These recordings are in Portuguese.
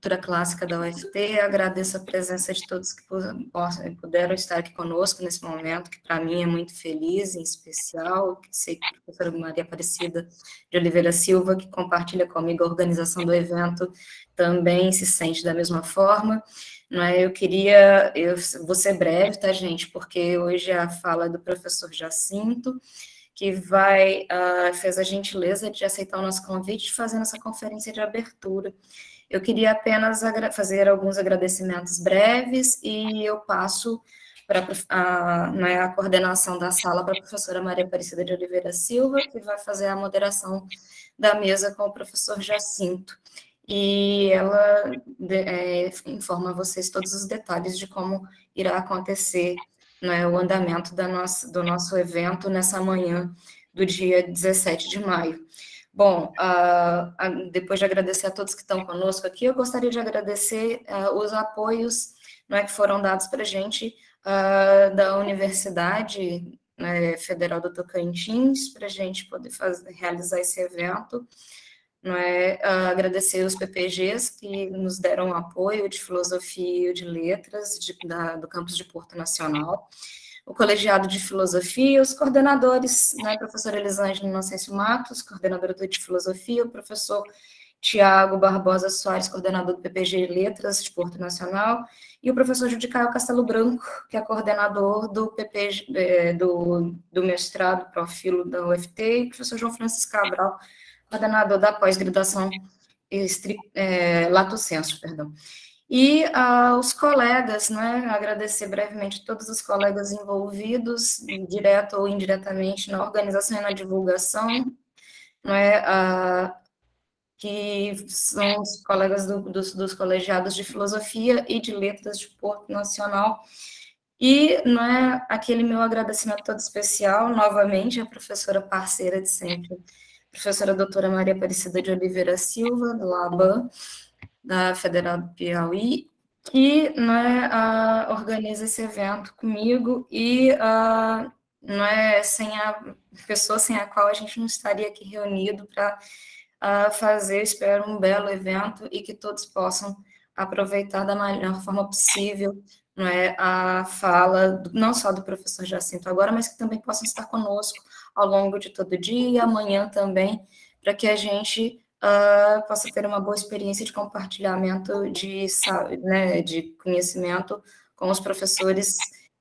Cultura Clássica da UFT. Agradeço a presença de todos que puderam estar aqui conosco nesse momento, que para mim é muito feliz, em especial, que sei que a professora Maria Aparecida de Oliveira Silva, que compartilha comigo a organização do evento, também se sente da mesma forma. Não é? Eu vou ser breve, tá, gente, porque hoje a fala é do professor Jacinto, que fez a gentileza de aceitar o nosso convite, fazendo essa conferência de abertura. Eu queria apenas fazer alguns agradecimentos breves e eu passo para a coordenação da sala para a professora Maria Aparecida de Oliveira Silva, que vai fazer a moderação da mesa com o professor Jacinto. E ela informa a vocês todos os detalhes de como irá acontecer, né, o andamento do nosso evento nessa manhã do dia 17 de maio. Bom, depois de agradecer a todos que estão conosco aqui, eu gostaria de agradecer os apoios, né, que foram dados para a gente da Universidade, né, Federal do Tocantins, para a gente poder realizar esse evento. Não é, agradecer os PPGs que nos deram apoio de filosofia e de letras do campus de Porto Nacional, o colegiado de filosofia, os coordenadores, né, professora Elisângela Inocêncio Matos, coordenadora de filosofia, o professor Tiago Barbosa Soares, coordenador do PPG Letras de Porto Nacional, e o professor Judicaio Castelo Branco, que é coordenador do PPG, do mestrado Profilo da UFT, e o professor João Francisco Cabral, coordenador da pós-graduação Lato Sensu, perdão. E os colegas, né, agradecer brevemente todos os colegas envolvidos, direto ou indiretamente, na organização e na divulgação, né, que são os colegas dos colegiados de filosofia e de letras de Porto Nacional. E, não é, aquele meu agradecimento todo especial, novamente, à professora parceira de sempre, professora doutora Maria Aparecida de Oliveira Silva, do LABAN, da Federal do Piauí, que, né, organiza esse evento comigo e não é sem a pessoa sem a qual a gente não estaria aqui reunido para fazer, espero, um belo evento e que todos possam aproveitar da melhor forma possível, não é, a fala, não só do professor Jacinto agora, mas que também possam estar conosco ao longo de todo o dia e amanhã também, para que a gente possa ter uma boa experiência de compartilhamento de conhecimento com os professores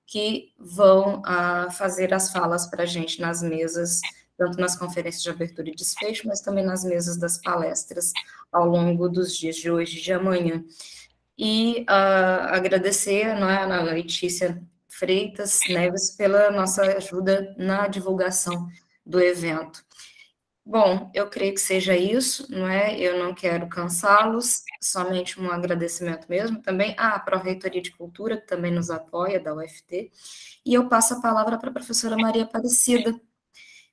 que vão fazer as falas para a gente nas mesas, tanto nas conferências de abertura e desfecho, mas também nas mesas das palestras ao longo dos dias de hoje e de amanhã. E agradecer, não é, a Ana Letícia Freitas Neves pela nossa ajuda na divulgação do evento. Bom, eu creio que seja isso, não é? Eu não quero cansá-los, somente um agradecimento mesmo, também à Pró-Reitoria de Cultura, que também nos apoia, da UFT, e eu passo a palavra para a professora Maria Aparecida.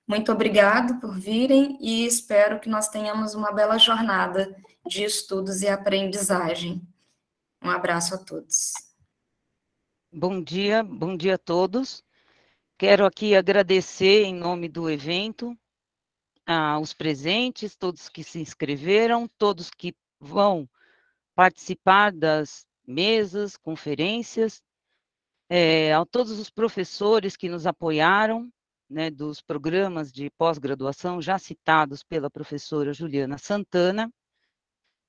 Muito obrigado por virem e espero que nós tenhamos uma bela jornada de estudos e aprendizagem. Um abraço a todos. Bom dia a todos. Quero aqui agradecer em nome do evento aos presentes, todos que se inscreveram, todos que vão participar das mesas, conferências, a todos os professores que nos apoiaram, né, dos programas de pós-graduação já citados pela professora Juliana Santana,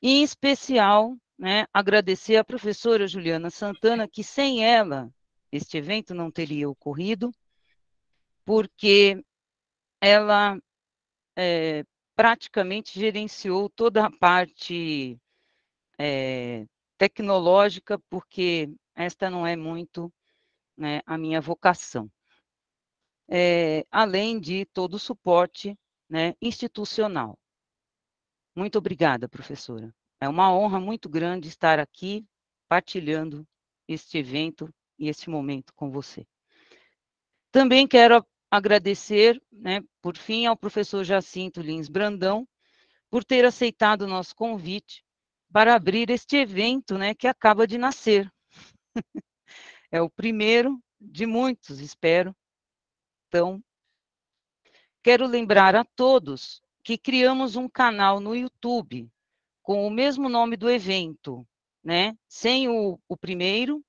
e em especial, né, agradecer à professora Juliana Santana, que sem ela este evento não teria ocorrido, porque ela praticamente gerenciou toda a parte tecnológica, porque esta não é muito, né, a minha vocação. Além de todo o suporte, né, institucional. Muito obrigada, professora. É uma honra muito grande estar aqui partilhando este evento e este momento com você. Também quero agradecer, né, por fim, ao professor Jacinto Lins Brandão, por ter aceitado o nosso convite para abrir este evento, né, que acaba de nascer. É o primeiro de muitos, espero. Então, quero lembrar a todos que criamos um canal no YouTube com o mesmo nome do evento, né? Sem o primeiro,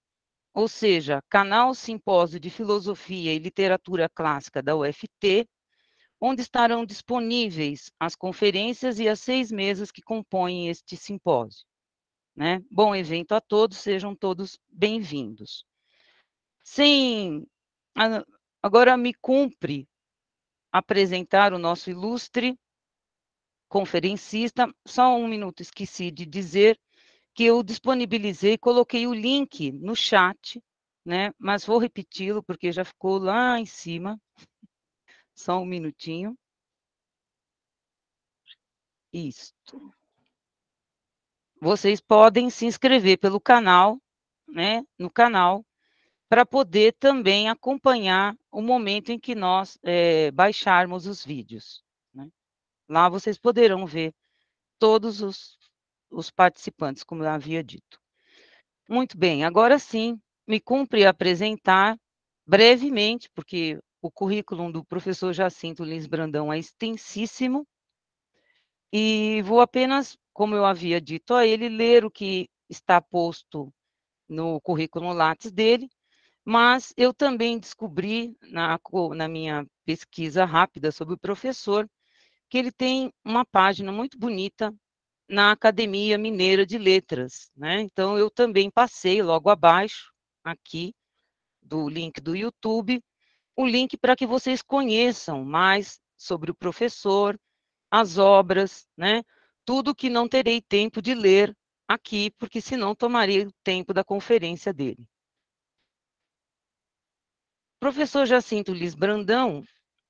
ou seja, Canal Simpósio de Filosofia e Literatura Clássica da UFT, onde estarão disponíveis as conferências e as 6 mesas que compõem este simpósio, né? Bom evento a todos, sejam todos bem-vindos. Agora me cumpre apresentar o nosso ilustre conferencista. Só um minuto, esqueci de dizer que eu disponibilizei, coloquei o link no chat, né? Mas vou repeti-lo porque já ficou lá em cima. Só um minutinho. Isto. Vocês podem se inscrever pelo canal, né? No canal, para poder também acompanhar o momento em que nós baixarmos os vídeos, né? Lá vocês poderão ver todos os participantes, como eu havia dito. Muito bem, agora sim, me cumpre apresentar brevemente, porque o currículo do professor Jacinto Lins Brandão é extensíssimo, e vou apenas, como eu havia dito a ele, ler o que está posto no currículo Lattes dele, mas eu também descobri, na minha pesquisa rápida sobre o professor, que ele tem uma página muito bonita na Academia Mineira de Letras, né? Então, eu também passei logo abaixo, aqui, do link do YouTube, o link para que vocês conheçam mais sobre o professor, as obras, né? Tudo que não terei tempo de ler aqui, porque senão tomaria o tempo da conferência dele. O professor Jacinto Lins Brandão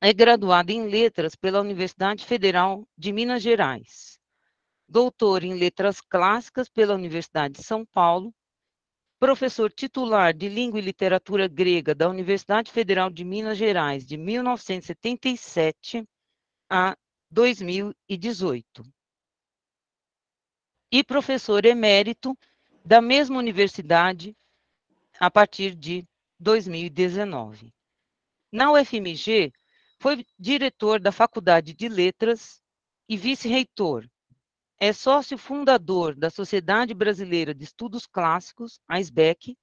é graduado em Letras pela Universidade Federal de Minas Gerais, doutor em Letras Clássicas pela Universidade de São Paulo, professor titular de Língua e Literatura Grega da Universidade Federal de Minas Gerais de 1977 a 2018. E professor emérito da mesma universidade a partir de 2019. Na UFMG, foi diretor da Faculdade de Letras e vice-reitor. É sócio fundador da Sociedade Brasileira de Estudos Clássicos, a SBEC,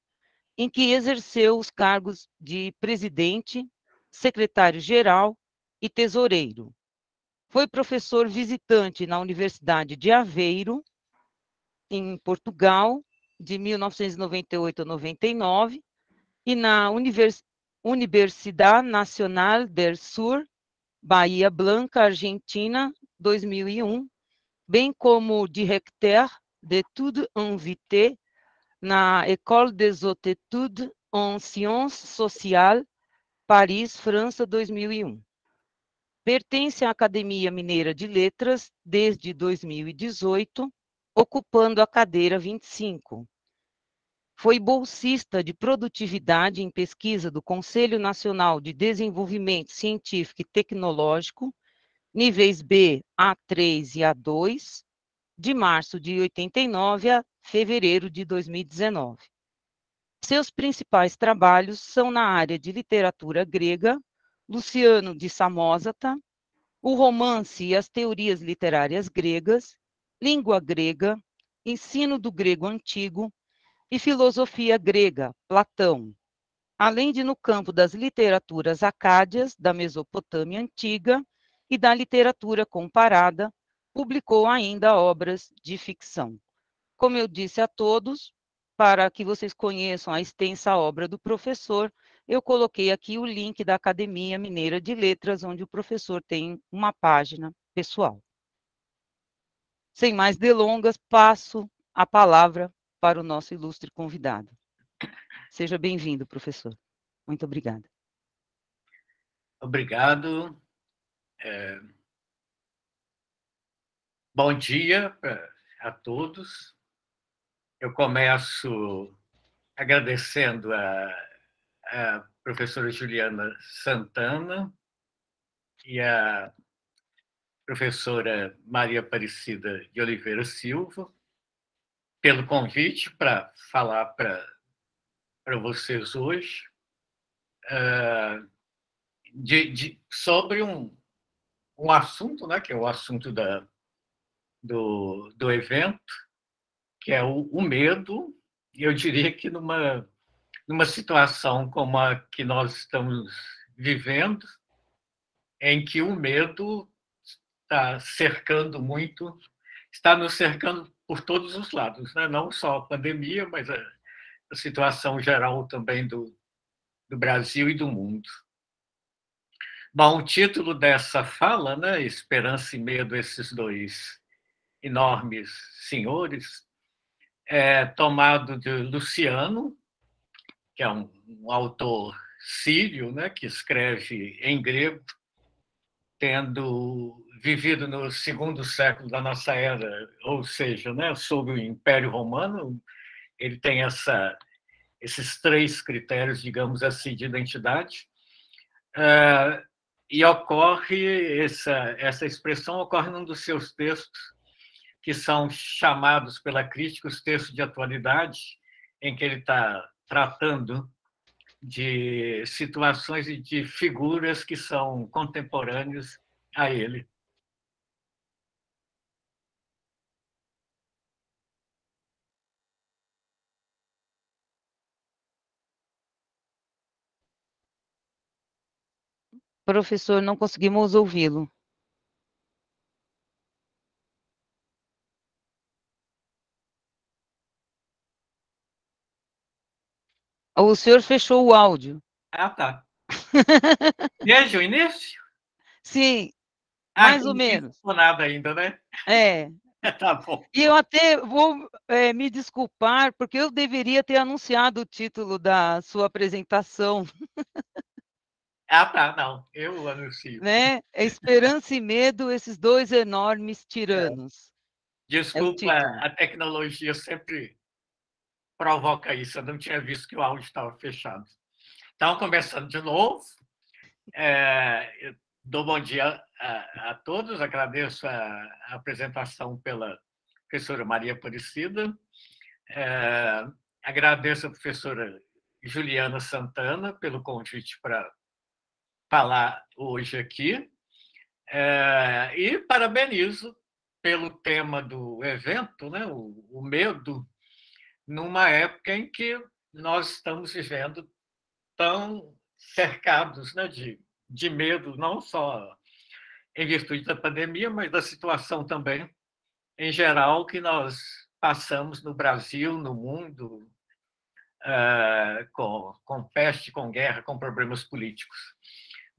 em que exerceu os cargos de presidente, secretário-geral e tesoureiro. Foi professor visitante na Universidade de Aveiro, em Portugal, de 1998 a 99, e na Universidade Nacional del Sur, Bahia Blanca, Argentina, 2001, bem como directeur d'études invité na École des Hautes Études en Sciences Sociales, Paris, França, 2001. Pertence à Academia Mineira de Letras desde 2018, ocupando a cadeira 25. Foi bolsista de produtividade em pesquisa do Conselho Nacional de Desenvolvimento Científico e Tecnológico, níveis B, A3 e A2, de março de 89 a fevereiro de 2019. Seus principais trabalhos são na área de literatura grega, Luciano de Samosata, o romance e as teorias literárias gregas, língua grega, ensino do grego antigo e filosofia grega, Platão, além de no campo das literaturas acádias da Mesopotâmia antiga e da literatura comparada, publicou ainda obras de ficção. Como eu disse a todos, para que vocês conheçam a extensa obra do professor, eu coloquei aqui o link da Academia Mineira de Letras, onde o professor tem uma página pessoal. Sem mais delongas, passo a palavra para o nosso ilustre convidado. Seja bem-vindo, professor. Muito obrigada. Obrigado. Bom dia a todos. Eu começo agradecendo a professora Juliana Santana e a professora Maria Aparecida de Oliveira Silva pelo convite para falar para vocês hoje sobre um assunto, né, que é o assunto do evento, que é o medo, e eu diria que numa situação como a que nós estamos vivendo, em que o medo está cercando muito, está nos cercando por todos os lados, né? Não só a pandemia, mas a situação geral também do Brasil e do mundo. Bom, o título dessa fala, né, Esperança e Medo, esses dois enormes senhores, é tomado de Luciano, que é um autor sírio, né, que escreve em grego, tendo vivido no segundo século da nossa era, ou seja, né, sob o Império Romano. Ele tem esses três critérios, digamos assim, de identidade. E ocorre, essa expressão ocorre num dos seus textos, que são chamados pela crítica os textos de atualidade, em que ele está tratando de situações e de figuras que são contemporâneos a ele. Professor, não conseguimos ouvi-lo. O senhor fechou o áudio. Ah, tá. Desde o início? Sim, mais ou Não menos. não nada ainda, né? É. Tá bom. E eu até vou me desculpar, porque eu deveria ter anunciado o título da sua apresentação, Ah, tá, não, eu anuncio. né? Esperança e Medo, esses dois enormes tiranos. É o Desculpa, título. a tecnologia sempre provoca isso. Eu não tinha visto que o áudio estava fechado. Então, começando de novo, eu dou bom dia a todos, agradeço a apresentação pela professora Maria Aparecida, agradeço a professora Juliana Santana pelo convite para falar hoje aqui, e parabenizo pelo tema do evento, né, o medo, numa época em que nós estamos vivendo tão cercados, né, de medo, não só em virtude da pandemia, mas da situação também, em geral, que nós passamos no Brasil, no mundo, com peste, com guerra, com problemas políticos.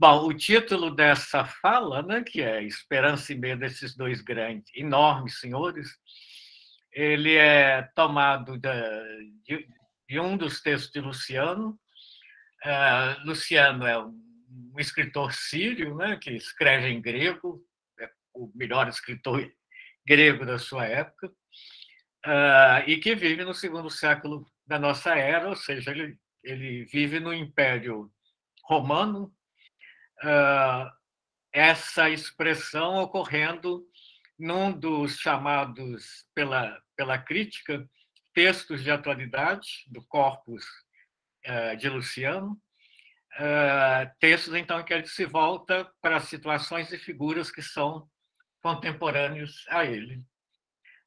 Bom, o título dessa fala, né, que é Esperança e Medo desses dois grandes, enormes senhores, ele é tomado de um dos textos de Luciano. Luciano é um escritor sírio, né, que escreve em grego, é o melhor escritor grego da sua época, e que vive no segundo século da nossa era, ou seja, ele vive no Império Romano, essa expressão ocorrendo num dos chamados pela crítica textos de atualidade do corpus de Luciano, textos, então, em que ele se volta para situações e figuras que são contemporâneos a ele.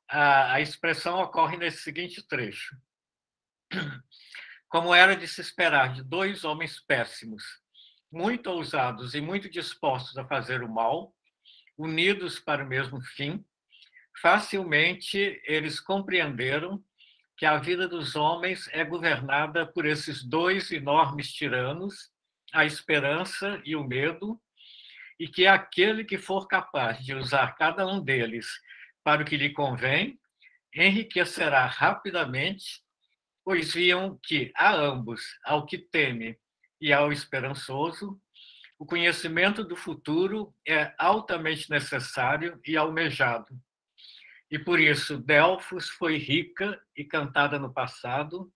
A expressão ocorre nesse seguinte trecho. Como era de se esperar de dois homens péssimos, muito ousados e muito dispostos a fazer o mal, unidos para o mesmo fim, facilmente eles compreenderam que a vida dos homens é governada por esses dois enormes tiranos, a esperança e o medo, e que aquele que for capaz de usar cada um deles para o que lhe convém, enriquecerá rapidamente, pois viam que a ambos, ao que teme e ao esperançoso, o conhecimento do futuro é altamente necessário e almejado. E por isso Delfos foi rica e cantada no passado,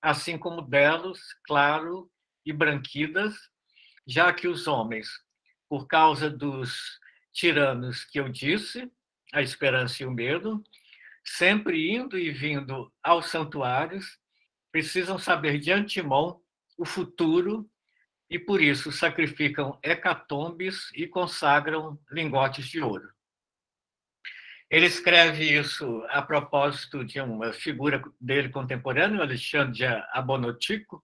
assim como Delos, Claro e Branquidas, já que os homens, por causa dos tiranos que eu disse, a esperança e o medo, sempre indo e vindo aos santuários, precisam saber de antemão o futuro e, por isso, sacrificam hecatombes e consagram lingotes de ouro. Ele escreve isso a propósito de uma figura dele contemporâneo, Alexandre de Abonotico,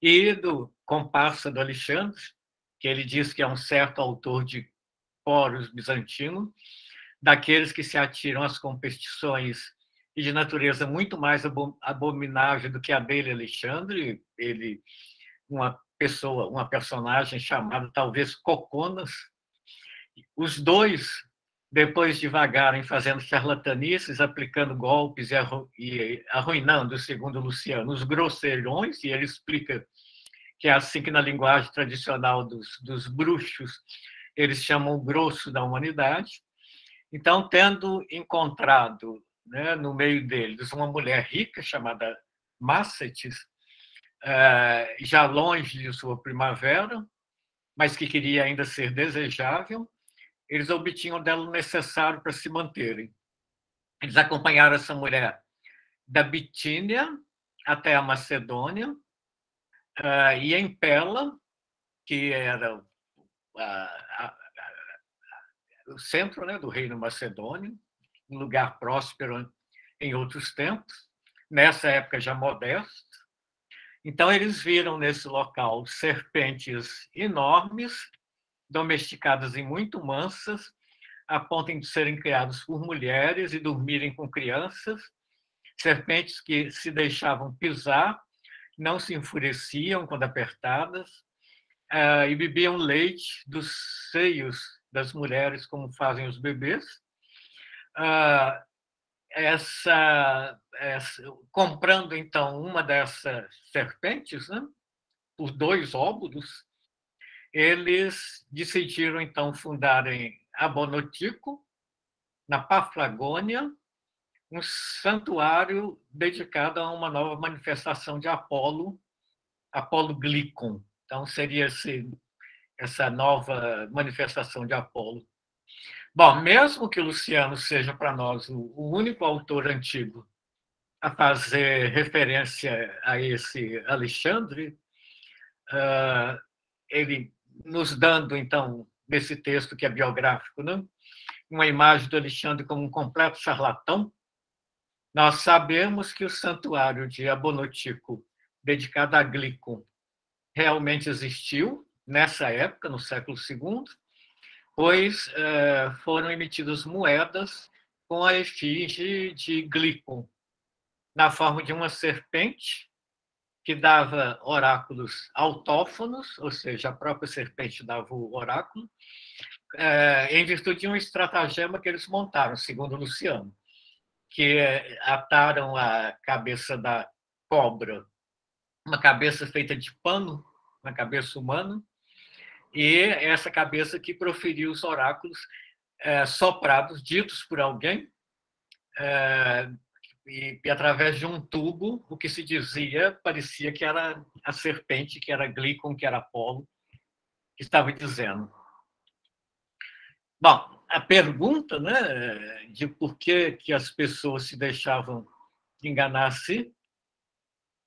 e do Comparsa do Alexandre, que ele diz que é um certo autor de Poros bizantino, daqueles que se atiram às competições e de natureza muito mais abominável do que a dele, Alexandre. Ele, uma personagem chamada talvez Coconas. Os dois, depois de vagarem fazendo charlatanices, aplicando golpes e arruinando, segundo Luciano, os grosseirões, e ele explica que é assim que na linguagem tradicional dos bruxos eles chamam o grosso da humanidade. Então, tendo encontrado, né, no meio deles uma mulher rica chamada Mácetes, já longe de sua primavera, mas que queria ainda ser desejável, eles obtinham dela o necessário para se manterem. Eles acompanharam essa mulher da Bitínia até a Macedônia, e em Pela, que era o centro, né, do reino macedônio, um lugar próspero em outros tempos, nessa época já modesto. Então, eles viram nesse local serpentes enormes, domesticadas e muito mansas, a ponto de serem criadas por mulheres e dormirem com crianças, serpentes que se deixavam pisar, não se enfureciam quando apertadas, e bebiam leite dos seios das mulheres, como fazem os bebês. Comprando, então, uma dessas serpentes, né, por 2 óbulos, eles decidiram, então, fundarem Abonotico, na Paflagônia, um santuário dedicado a uma nova manifestação de Apolo Glicon. Então, seria essa nova manifestação de Apolo. Bom, mesmo que Luciano seja para nós o único autor antigo a fazer referência a esse Alexandre, ele nos dando, então, nesse texto que é biográfico, né, uma imagem do Alexandre como um completo charlatão, nós sabemos que o santuário de Abonotico, dedicado a Glicon, realmente existiu nessa época, no século II, pois foram emitidas moedas com a efígie de Glicon, na forma de uma serpente que dava oráculos autófonos, ou seja, a própria serpente dava o oráculo, em virtude de um estratagema que eles montaram, segundo Luciano, que ataram a cabeça da cobra, uma cabeça feita de pano, uma cabeça humana, e essa cabeça que proferiu os oráculos soprados, ditos por alguém, e através de um tubo, o que se dizia parecia que era a serpente, que era Glicon, que era Apolo, que estava dizendo. Bom, a pergunta, né, de por que as pessoas se deixavam enganar assim,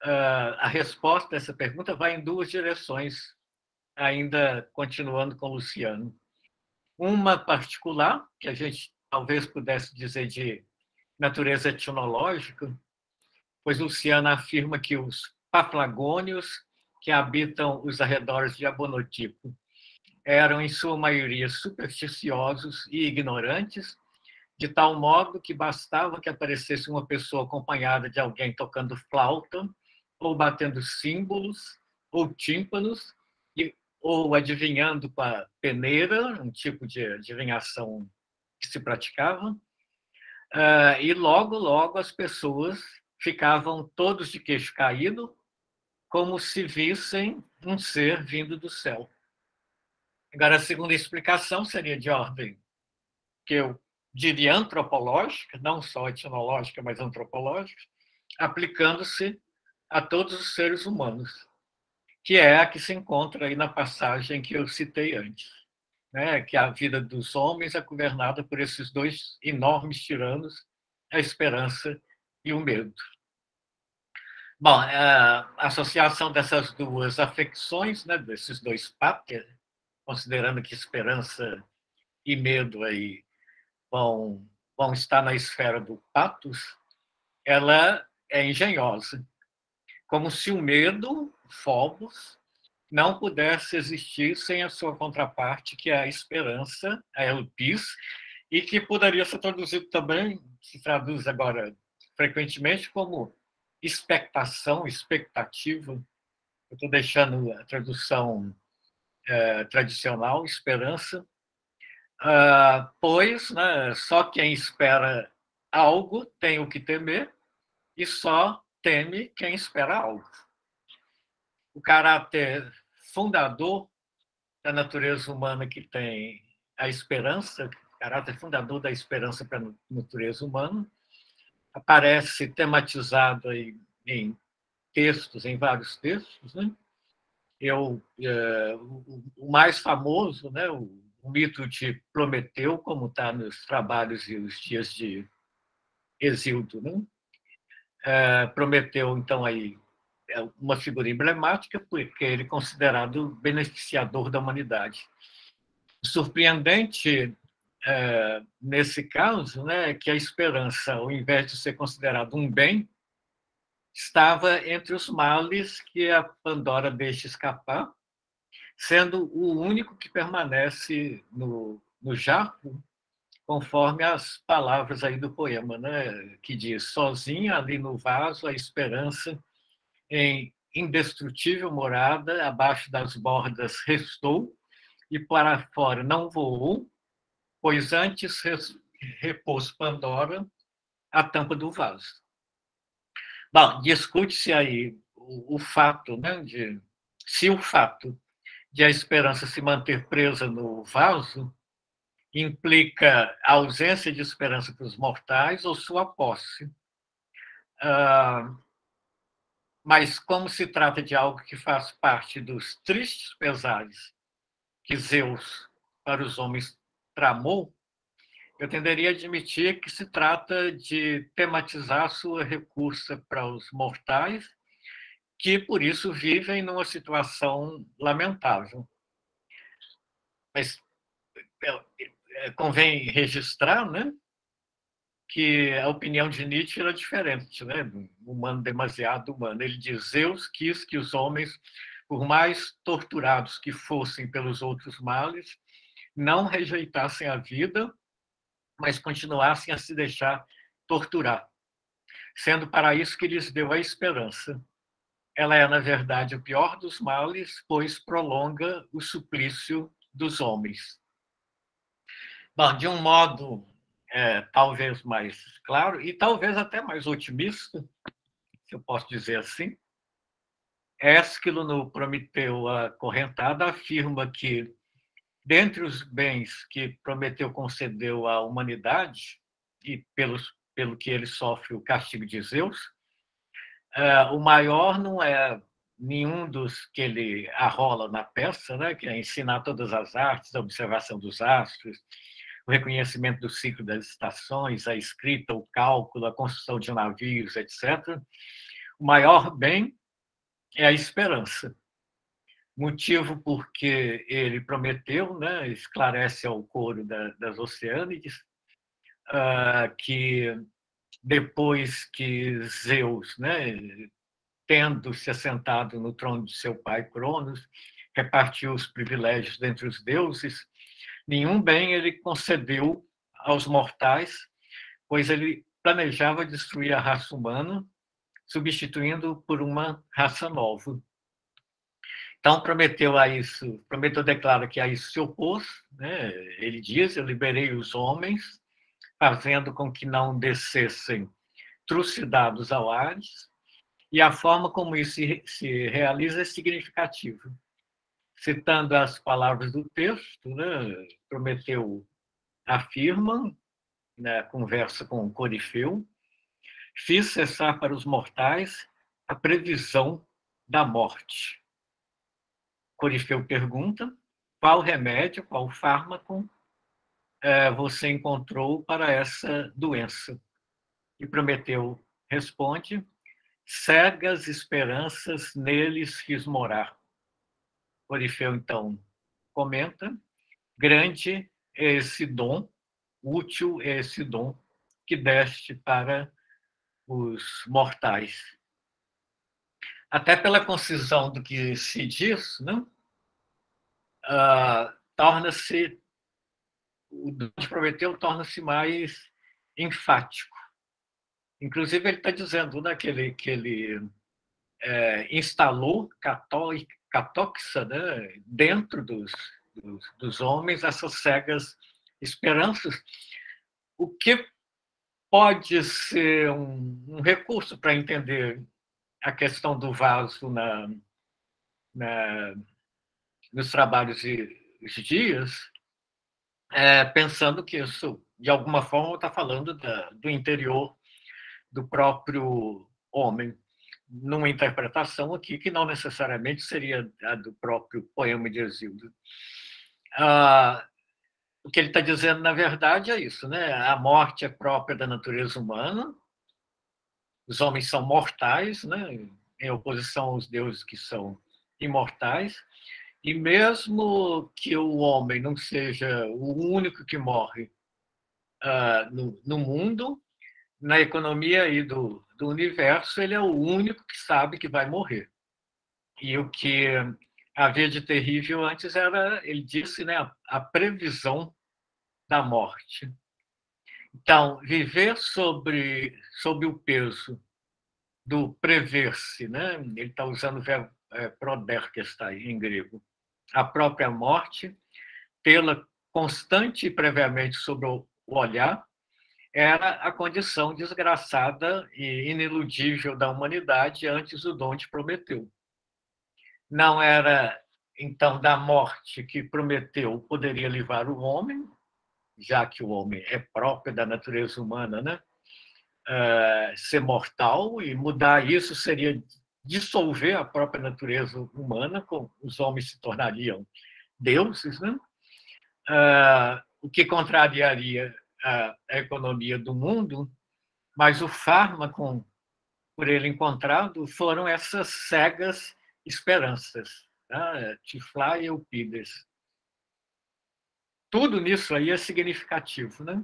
a resposta a essa pergunta vai em 2 direções, ainda continuando com Luciano. Uma particular, que a gente talvez pudesse dizer de natureza etnológica, pois Luciano afirma que os paflagônios, que habitam os arredores de Abonotico, eram, em sua maioria, supersticiosos e ignorantes, de tal modo que bastava que aparecesse uma pessoa acompanhada de alguém tocando flauta, ou batendo símbolos, ou tímpanos, ou adivinhando com a peneira, um tipo de adivinhação que se praticava, e logo as pessoas ficavam todos de queixo caído, como se vissem um ser vindo do céu. Agora, a segunda explicação seria de ordem que eu diria antropológica, não só etnológica, mas antropológica, aplicando-se a todos os seres humanos, que é a que se encontra aí na passagem que eu citei antes, né? Que a vida dos homens é governada por esses 2 enormes tiranos, a esperança e o medo. Bom, a associação dessas 2 afecções, né, desses 2 pátrias, considerando que esperança e medo aí vão vão estar na esfera do patos, ela é engenhosa, como se o medo, Phobos, não pudesse existir sem a sua contraparte, que é a esperança, a elpis, e que poderia ser traduzido também, se traduz agora frequentemente como expectação, expectativa. Eu estou deixando a tradução tradicional, esperança, pois, né, só quem espera algo tem o que temer, e só teme quem espera algo. O caráter fundador da natureza humana que tem a esperança, o caráter fundador da esperança para a natureza humana, aparece tematizado aí em textos, em vários textos, né? O mais famoso, né, o mito de Prometeu, como está nos trabalhos e os dias de Hesíodo, né? Prometeu, então, aí, é uma figura emblemática, porque ele é considerado beneficiador da humanidade. Surpreendente, nesse caso, né, que a esperança, ao invés de ser considerado um bem, estava entre os males que a Pandora deixa escapar, sendo o único que permanece no jarro, conforme as palavras aí do poema, né, que diz: sozinha ali no vaso a esperança em indestrutível morada, abaixo das bordas restou, e para fora não voou, pois antes repôs Pandora a tampa do vaso. Bom, discute-se aí o fato, né, se o fato de a esperança se manter presa no vaso implica a ausência de esperança para os mortais ou sua posse. Mas como se trata de algo que faz parte dos tristes pesares que Zeus para os homens tramou, eu tenderia a admitir que se trata de tematizar sua repulsa para os mortais, que por isso vivem numa situação lamentável. Mas convém registrar, né, que a opinião de Nietzsche era diferente, né? Humano demasiado humano. Ele diz: Zeus quis que os homens, por mais torturados que fossem pelos outros males, não rejeitassem a vida, mas continuassem a se deixar torturar, sendo para isso que lhes deu a esperança. Ela é, na verdade, o pior dos males, pois prolonga o suplício dos homens. Bom, de um modo talvez mais claro e talvez até mais otimista, se eu posso dizer assim, Ésquilo, no Prometeu Acorrentado, afirma que, dentre os bens que Prometeu concedeu à humanidade, e pelo que ele sofre o castigo de Zeus, o maior não é nenhum dos que ele arrola na peça, né, que é ensinar todas as artes, a observação dos astros, o reconhecimento do ciclo das estações, a escrita, o cálculo, a construção de navios, etc. O maior bem é a esperança. Motivo porque ele prometeu, né, esclarece ao coro das Oceânides, que depois que Zeus, né, tendo se assentado no trono de seu pai Cronos, repartiu os privilégios dentre os deuses, nenhum bem ele concedeu aos mortais, pois ele planejava destruir a raça humana, substituindo por uma raça nova. Então, Prometeu declara que a isso se opôs, né? Ele diz: eu liberei os homens, fazendo com que não descessem trucidados ao Hades, e a forma como isso se realiza é significativa. Citando as palavras do texto, né, Prometeu afirma, na conversa com Corifeu: fiz cessar para os mortais a previsão da morte. Corifeu pergunta: qual remédio, qual fármaco você encontrou para essa doença? E Prometeu responde: cegas esperanças neles fiz morar. Corifeu, então, comenta: grande é esse dom, útil é esse dom, que deste para os mortais. Até pela concisão do que se diz, né? Torna-se, o dom de Prometeu torna-se mais enfático. Inclusive, ele está dizendo, né, que ele instalou catóxica, né, dentro dos homens essas cegas esperanças, o que pode ser um recurso para entender a questão do vaso nos trabalhos de dias, pensando que isso, de alguma forma, está falando do interior do próprio homem, numa interpretação aqui que não necessariamente seria a do próprio poema de Hesíodo. O que ele está dizendo, na verdade, é isso, né? A morte é própria da natureza humana, os homens são mortais, né? Em oposição aos deuses que são imortais, e mesmo que o homem não seja o único que morre no mundo, na economia aí do universo, ele é o único que sabe que vai morrer. E o que havia de terrível antes era, ele disse, né, a previsão da morte. Então, viver sob o peso do prever-se, né? Ele está usando o verbo proder, que está aí em grego, a própria morte, tê-la constante e previamente sobre o olhar, era a condição desgraçada e iniludível da humanidade antes do dom de Prometeu. Não era, então, da morte que Prometeu poderia livrar o homem, já que o homem é próprio da natureza humana, né? Ser mortal, e mudar isso seria dissolver a própria natureza humana, os homens se tornariam deuses, né? O que contrariaria a economia do mundo, mas o fármaco, por ele encontrado, foram essas cegas esperanças, tá? Tifla e Eupides. Tudo nisso aí é significativo, né?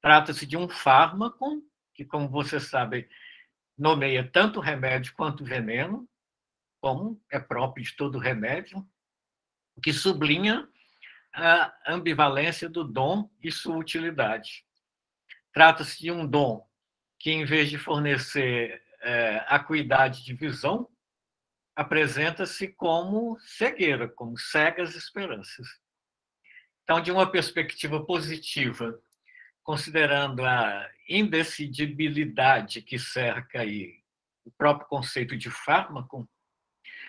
Trata-se de um fármaco que, como você sabe, nomeia tanto remédio quanto veneno, como é próprio de todo remédio, o que sublinha a ambivalência do dom e sua utilidade. Trata-se de um dom que, em vez de fornecer acuidade de visão, apresenta-se como cegueira, como cegas esperanças. Então, de uma perspectiva positiva, considerando a indecidibilidade que cerca aí o próprio conceito de fármaco,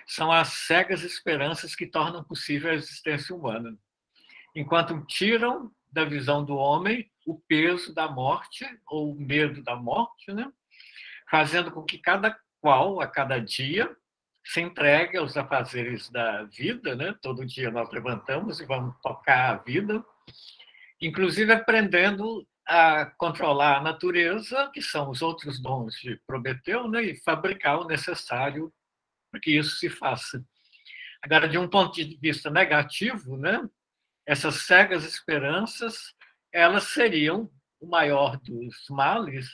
são as cegas esperanças que tornam possível a existência humana, enquanto tiram da visão do homem o peso da morte, ou o medo da morte, né? Fazendo com que cada qual, a cada dia, se entregue aos afazeres da vida, né? Todo dia nós levantamos e vamos tocar a vida, inclusive aprendendo a controlar a natureza, que são os outros dons de Prometeu, né? E fabricar o necessário para que isso se faça. Agora, de um ponto de vista negativo, né? Essas cegas esperanças, elas seriam o maior dos males,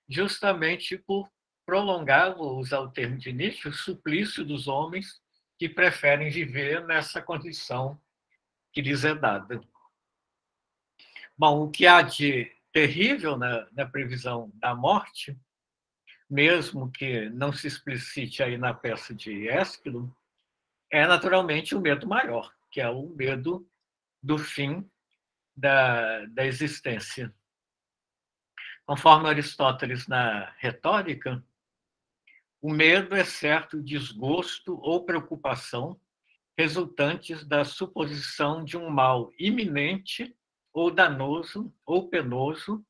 justamente por prolongar, vou usar o termo de Nietzsche, o suplício dos homens que preferem viver nessa condição que lhes é dada. Bom, o que há de terrível na previsão da morte, mesmo que não se explicite aí na peça de Ésquilo, é naturalmente o medo maior, que é o medo do fim da existência. Conforme Aristóteles na Retórica, o medo é certo desgosto ou preocupação resultantes da suposição de um mal iminente ou danoso ou penoso,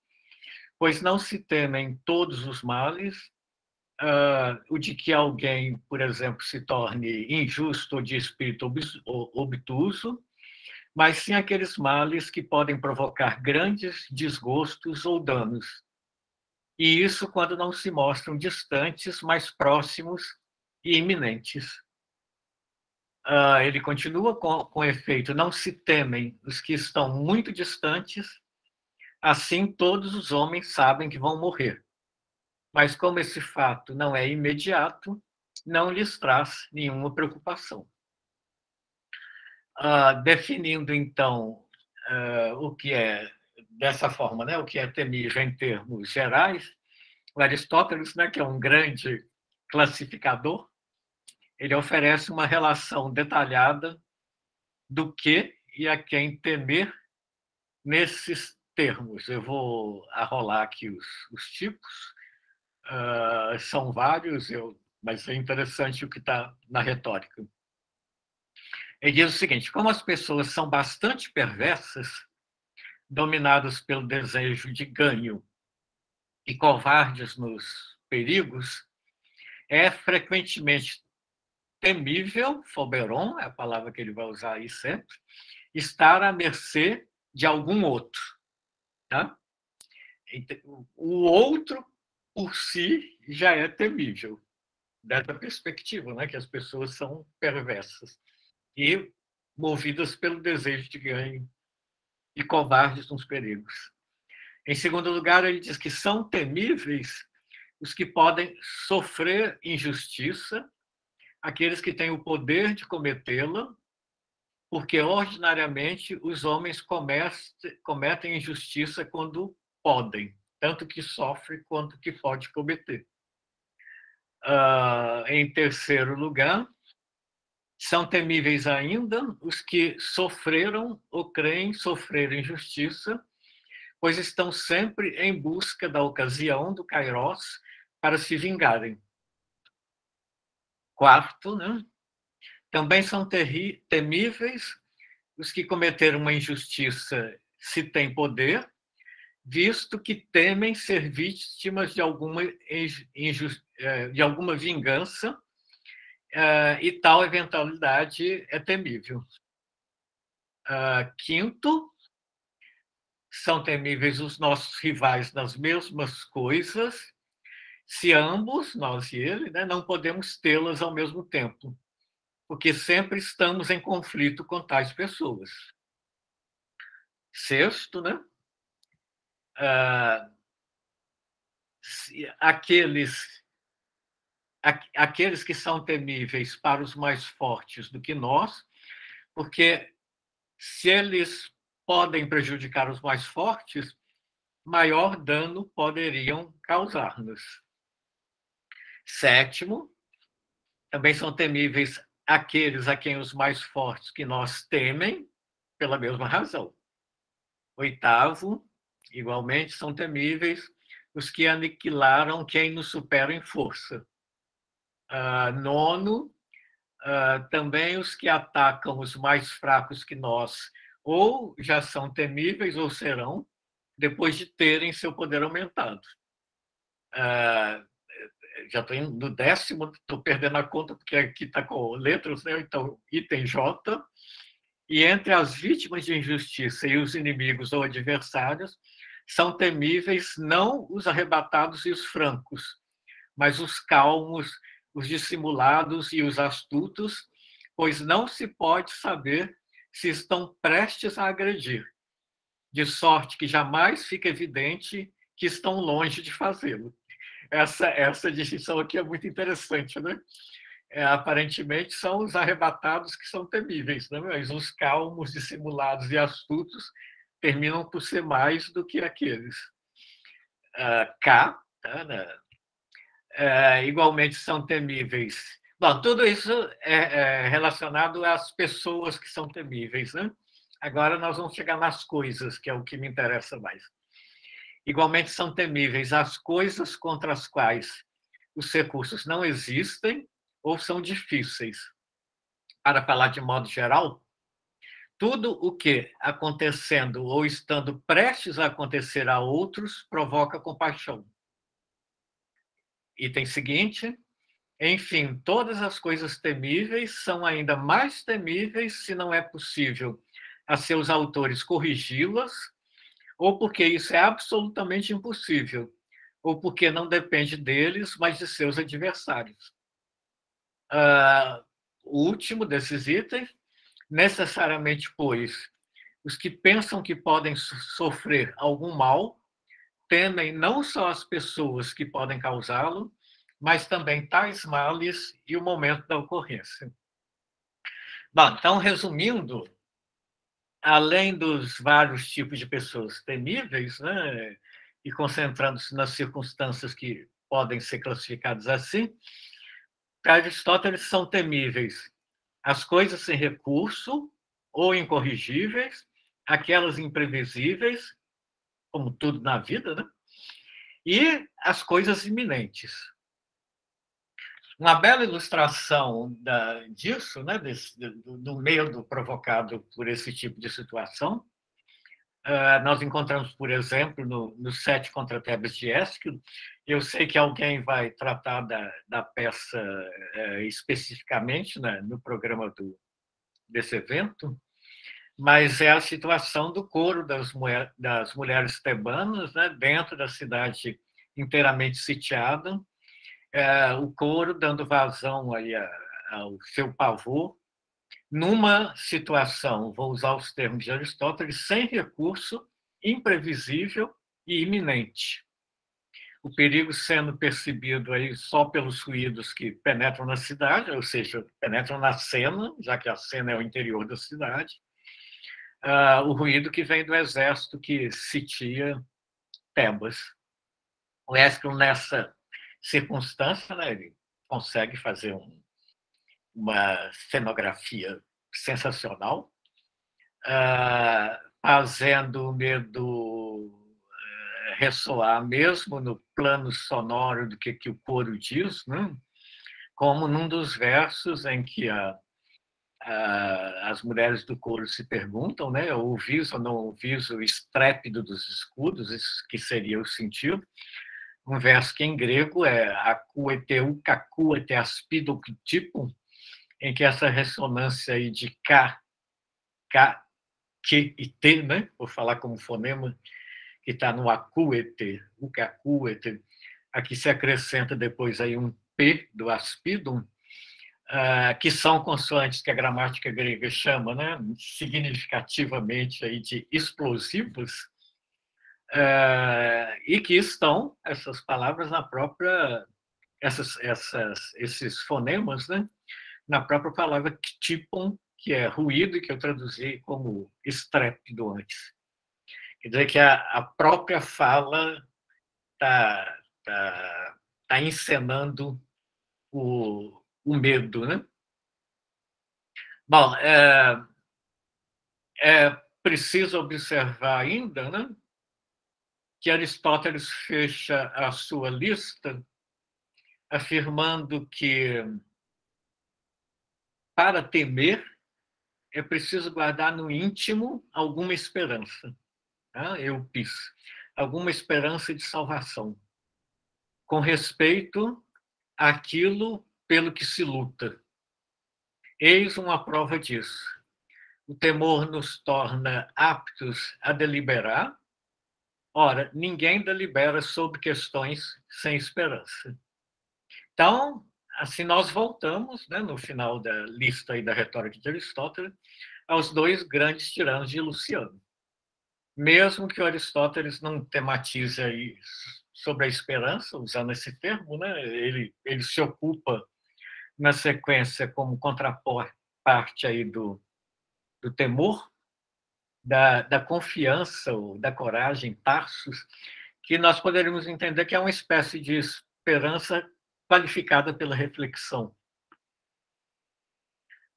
pois não se temem todos os males, o de que alguém, por exemplo, se torne injusto ou de espírito obtuso, mas sim aqueles males que podem provocar grandes desgostos ou danos. E isso quando não se mostram distantes, mas próximos e iminentes. Ele continua com efeito: não se temem os que estão muito distantes, Assim, todos os homens sabem que vão morrer. Mas como esse fato não é imediato, não lhes traz nenhuma preocupação. Definindo, então, o que é, dessa forma, né, o que é temível em termos gerais, o Aristóteles, né, que é um grande classificador, ele oferece uma relação detalhada do que e a quem temer nesses termos. Eu vou arrolar aqui os tipos, são vários, mas é interessante o que está na retórica. Ele diz o seguinte: como as pessoas são bastante perversas, dominadas pelo desejo de ganho e covardes nos perigos, é frequentemente temível, foberon, é a palavra que ele vai usar aí sempre, estar à mercê de algum outro. Tá? O outro, por si, já é temível, dessa perspectiva, né, que as pessoas são perversas e movidas pelo desejo de ganho e covardes nos perigos. Em segundo lugar, ele diz que são temíveis os que podem sofrer injustiça, aqueles que têm o poder de cometê-la, porque ordinariamente os homens cometem injustiça quando podem, tanto que sofre quanto que pode cometer. Em terceiro lugar, são temíveis ainda os que sofreram ou creem sofrer injustiça, pois estão sempre em busca da ocasião, do kairos, para se vingarem. Quarto, né? Também são temíveis os que cometeram uma injustiça se têm poder, visto que temem ser vítimas de alguma vingança, e tal eventualidade é temível. Quinto, são temíveis os nossos rivais nas mesmas coisas, se ambos, nós e ele, né, não podemos tê-las ao mesmo tempo, porque sempre estamos em conflito com tais pessoas. Sexto, né? Aqueles que são temíveis para os mais fortes do que nós, porque se eles podem prejudicar os mais fortes, maior dano poderiam causar-nos. Sétimo, também são temíveis aqueles a quem os mais fortes que nós temem, pela mesma razão. Oitavo, igualmente, são temíveis os que aniquilaram quem nos supera em força. Nono, também os que atacam os mais fracos que nós, ou já são temíveis ou serão, depois de terem seu poder aumentado. Já estou no 10º, estou perdendo a conta, porque aqui está com letras, né? Então, item J. E entre as vítimas de injustiça e os inimigos ou adversários, são temíveis não os arrebatados e os francos, mas os calmos, os dissimulados e os astutos, pois não se pode saber se estão prestes a agredir, de sorte que jamais fica evidente que estão longe de fazê-lo. Essa distinção aqui é muito interessante, né? Aparentemente são os arrebatados que são temíveis, né? Mas os calmos, dissimulados e astutos terminam por ser mais do que aqueles. K, igualmente são temíveis. Bom, tudo isso é relacionado às pessoas que são temíveis, né? Agora nós vamos chegar nas coisas, que é o que me interessa mais. Igualmente são temíveis as coisas contra as quais os recursos não existem ou são difíceis. Para falar de modo geral, tudo o que, acontecendo ou estando prestes a acontecer a outros, provoca compaixão. Item seguinte: enfim, todas as coisas temíveis são ainda mais temíveis se não é possível a seus autores corrigi-las, ou porque isso é absolutamente impossível, ou porque não depende deles, mas de seus adversários. O último desses itens: necessariamente, pois, Os que pensam que podem sofrer algum mal temem não só as pessoas que podem causá-lo, mas também tais males e o momento da ocorrência. Bom, então, resumindo, além dos vários tipos de pessoas temíveis, né, e concentrando-se nas circunstâncias que podem ser classificadas assim, para Aristóteles são temíveis as coisas sem recurso ou incorrigíveis, aquelas imprevisíveis, como tudo na vida, né? E as coisas iminentes. Uma bela ilustração disso, né, do medo provocado por esse tipo de situação, nós encontramos, por exemplo, no Sete contra Tebas de Ésquilo. Eu sei que alguém vai tratar da peça especificamente, né, no programa desse evento, mas é a situação do coro das mulheres tebanas, né, dentro da cidade inteiramente sitiada, o coro dando vazão aí ao seu pavor, numa situação, vou usar os termos de Aristóteles, sem recurso, imprevisível e iminente. O perigo sendo percebido aí só pelos ruídos que penetram na cidade, ou seja, penetram na cena, já que a cena é o interior da cidade, o ruído que vem do exército que sitia Tebas. O Ésquilo, nessa circunstância, né, ele consegue fazer uma cenografia sensacional, fazendo o medo ressoar mesmo no plano sonoro do que o coro diz, né? Como num dos versos em que as mulheres do coro se perguntam, né, ouvis ou não ouvis o estrépido dos escudos, isso que seria o sentido. Um verso que em grego é akueteu kakuete aspido tipo, em que essa ressonância aí de K, Q e T, né, vou falar como fonema, que está no akuete, o kakuete, aqui se acrescenta depois aí um P do aspidum, que são consoantes que a gramática grega chama, né, significativamente aí de explosivos, e que estão, essas palavras, na própria, esses fonemas, né, na própria palavra tipon, que é ruído, que eu traduzi como estrépido antes. Quer dizer que a própria fala está encenando o medo, né? Bom, é preciso observar ainda, né, que Aristóteles fecha a sua lista afirmando que para temer é preciso guardar no íntimo alguma esperança, tá? Eupis, alguma esperança de salvação, com respeito àquilo pelo que se luta. Eis uma prova disso. O temor nos torna aptos a deliberar. Ora, ninguém delibera sobre questões sem esperança. Então, assim, nós voltamos, né, no final da lista aí da retórica de Aristóteles, aos dois grandes tiranos de Luciano. Mesmo que Aristóteles não tematize aí sobre a esperança, usando esse termo, né, ele se ocupa na sequência como contraparte aí do temor, da confiança ou da coragem, Tarsus, que nós poderíamos entender que é uma espécie de esperança qualificada pela reflexão.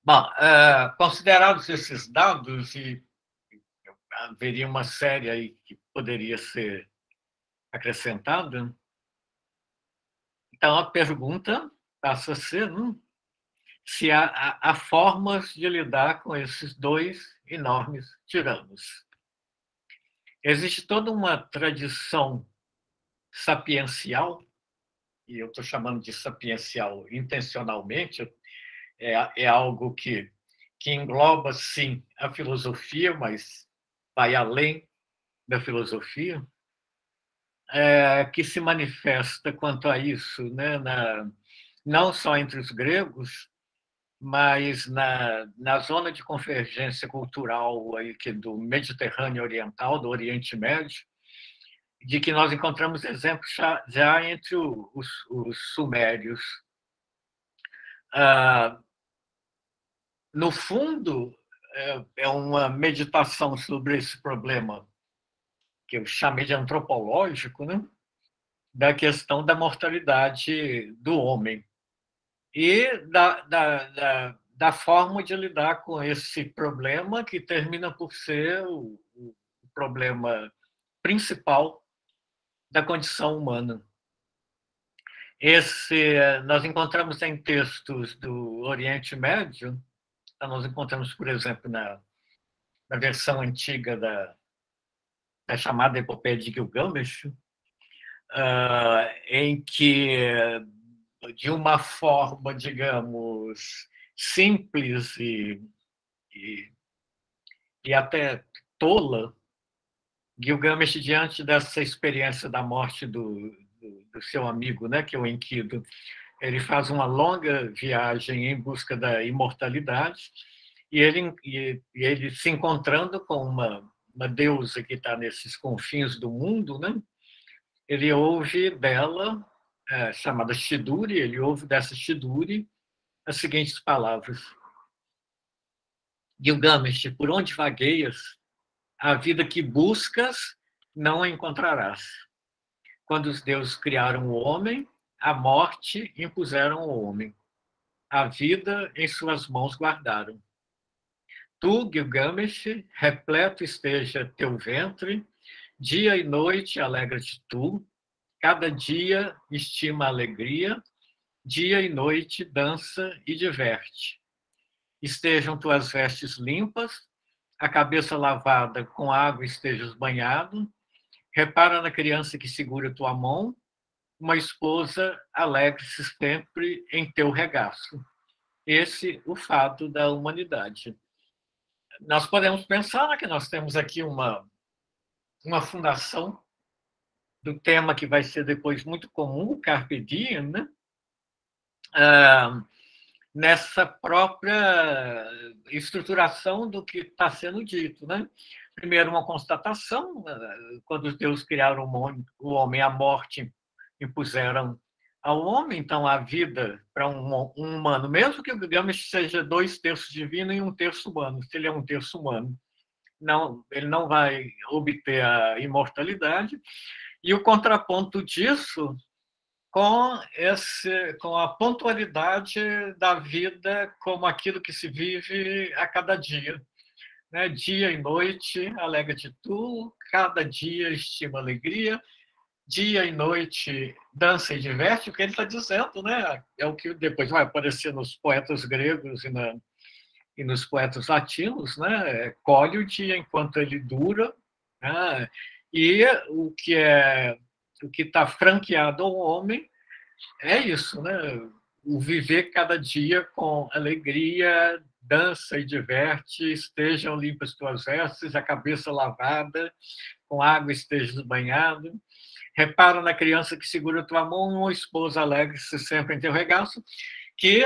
Bom, considerados esses dados, e haveria uma série aí que poderia ser acrescentada, então a pergunta passa a ser se há formas de lidar com esses dois enormes tiranos. Existe toda uma tradição sapiencial, e eu estou chamando de sapiencial intencionalmente, é algo que engloba, sim, a filosofia, mas vai além da filosofia, que se manifesta quanto a isso, né, não só entre os gregos, mas na zona de convergência cultural aí, do Mediterrâneo Oriental, do Oriente Médio, de que nós encontramos exemplos já entre os sumérios. No fundo, é uma meditação sobre esse problema, que eu chamei de antropológico, né? Da questão da mortalidade do homem e da forma de lidar com esse problema, que termina por ser o problema principal da condição humana. Nós encontramos em textos do Oriente Médio, nós encontramos, por exemplo, na versão antiga da chamada Epopeia de Gilgamesh, em que, de uma forma, digamos, simples e até tola, Gilgamesh, diante dessa experiência da morte do seu amigo, né, que é o Enkidu, ele faz uma longa viagem em busca da imortalidade, e ele se encontrando com uma deusa que está nesses confins do mundo, né, ele ouve dela, chamada Shiduri, ele ouve dessa Shiduri as seguintes palavras: Gilgamesh, por onde vagueias, a vida que buscas não a encontrarás. Quando os deuses criaram o homem, a morte impuseram ao homem. A vida em suas mãos guardaram. Tu, Gilgamesh, repleto esteja teu ventre, dia e noite alegra-te tu, cada dia estima a alegria, dia e noite dança e diverte. Estejam tuas vestes limpas, a cabeça lavada com água estejas banhado, repara na criança que segura tua mão, uma esposa alegre-se sempre em teu regaço. Esse o fato da humanidade. Nós podemos pensar, né, que nós temos aqui uma fundação do tema que vai ser depois muito comum, o Carpe Diem, né? Nessa própria estruturação do que está sendo dito, né? Primeiro, uma constatação: quando os deuses criaram o homem, a morte impuseram ao homem, então a vida para um humano, mesmo que o Gilgamesh seja 2/3 divino e 1/3 humano, se ele é 1/3 humano, ele não vai obter a imortalidade. E o contraponto disso com a pontualidade da vida como aquilo que se vive a cada dia. Né? Dia e noite, alegra-te tu, cada dia estima alegria, dia e noite dança e diverte, o que ele está dizendo, né? É o que depois vai aparecer nos poetas gregos e nos poetas latinos, né? Colhe o dia enquanto ele dura, né? E o que está franqueado ao homem é isso, né? O viver cada dia com alegria, dança e diverte, estejam limpas tuas vestes, a cabeça lavada, com água estejas banhado. Repara na criança que segura tua mão, uma esposa alegre-se sempre em teu regaço, que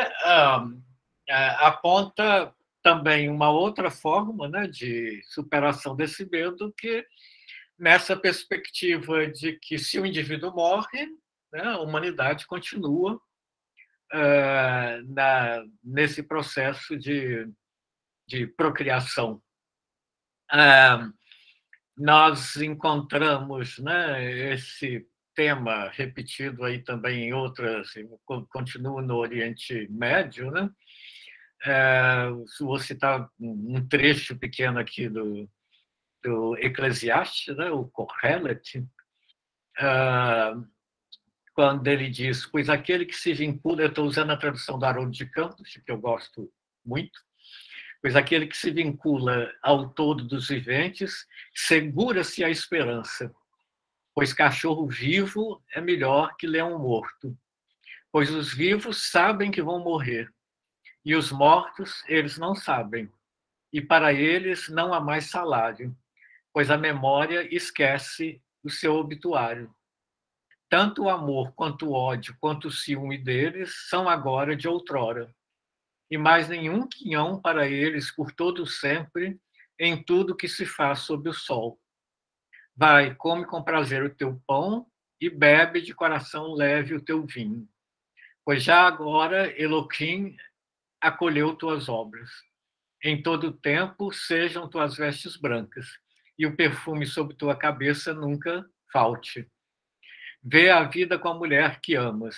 aponta também uma outra forma, né, de superação desse medo, que nessa perspectiva de que, se o indivíduo morre, né, a humanidade continua nesse processo de procriação. Nós encontramos, né, esse tema repetido aí também em outras, continua no Oriente Médio, né? Vou citar um trecho pequeno aqui do Eclesiastes, né, o Kohelet, quando ele diz: pois aquele que se vincula, eu estou usando a tradução do Haroldo de Campos, que eu gosto muito, pois aquele que se vincula ao todo dos viventes, segura-se a esperança, pois cachorro vivo é melhor que leão morto, pois os vivos sabem que vão morrer, e os mortos, eles não sabem, e para eles não há mais salário, pois a memória esquece o seu obituário. Tanto o amor, quanto o ódio, quanto o ciúme deles são agora de outrora. e mais nenhum quinhão para eles por todo sempre em tudo que se faz sob o sol. Vai, come com prazer o teu pão e bebe de coração leve o teu vinho, pois já agora Eloquim acolheu tuas obras. Em todo o tempo sejam tuas vestes brancas, e o perfume sobre tua cabeça nunca falte. Vê a vida com a mulher que amas.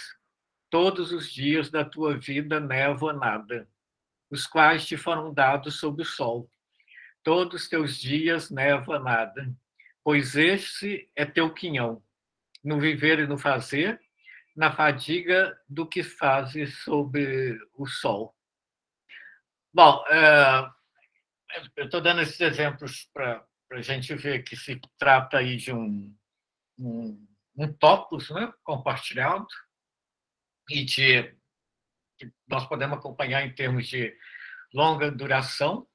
Todos os dias da tua vida névoa nada, os quais te foram dados sob o sol. Todos os teus dias névoa nada, pois este é teu quinhão, no viver e no fazer, na fadiga do que fazes sob o sol. Bom, eu estou dando esses exemplos para a gente ver que se trata aí de um topos, né, compartilhado, e que nós podemos acompanhar em termos de longa duração,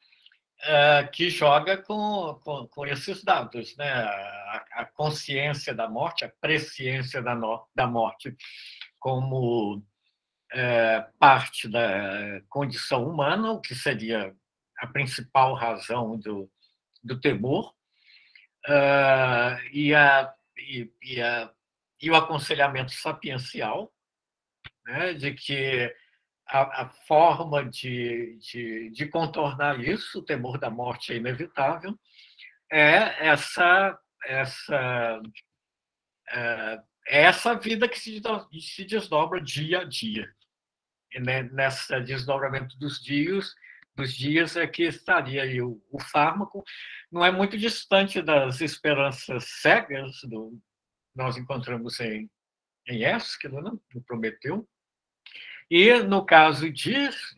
que joga com esses dados, né? A consciência da morte, a presciência da morte como parte da condição humana, o que seria a principal razão do temor, e o aconselhamento sapiencial, né, de que a forma de contornar isso, o temor da morte é inevitável, é essa vida que se desdobra dia a dia. E nesse desdobramento dos dias é que estaria aí o fármaco. Não é muito distante das esperanças cegas nós encontramos em Ésquilo, né, no Prometeu. E, no caso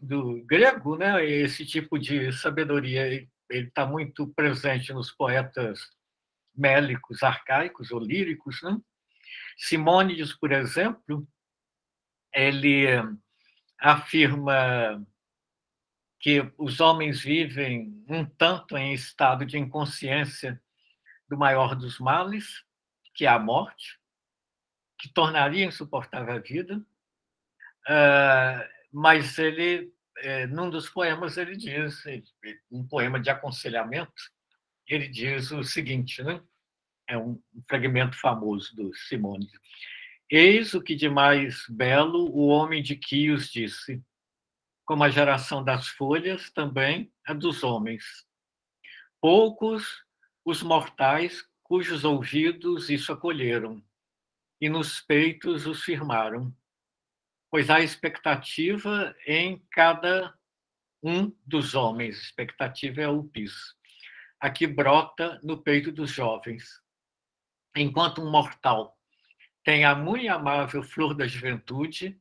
do grego, né, esse tipo de sabedoria ele está muito presente nos poetas mélicos, arcaicos ou líricos. Né? Simônides, por exemplo, ele afirma que os homens vivem um tanto em estado de inconsciência do maior dos males, que é a morte, que tornaria insuportável a vida. Mas ele, num dos poemas, ele diz, um poema de aconselhamento, ele diz o seguinte, né? É um fragmento famoso do Simônides. Eis o que de mais belo o homem de Quios disse, como a geração das folhas, também a dos homens. Poucos os mortais cujos ouvidos isso acolheram, e nos peitos os firmaram, pois há expectativa em cada um dos homens. Expectativa é o pis. Aqui brota no peito dos jovens. Enquanto um mortal tem a muito amável flor da juventude,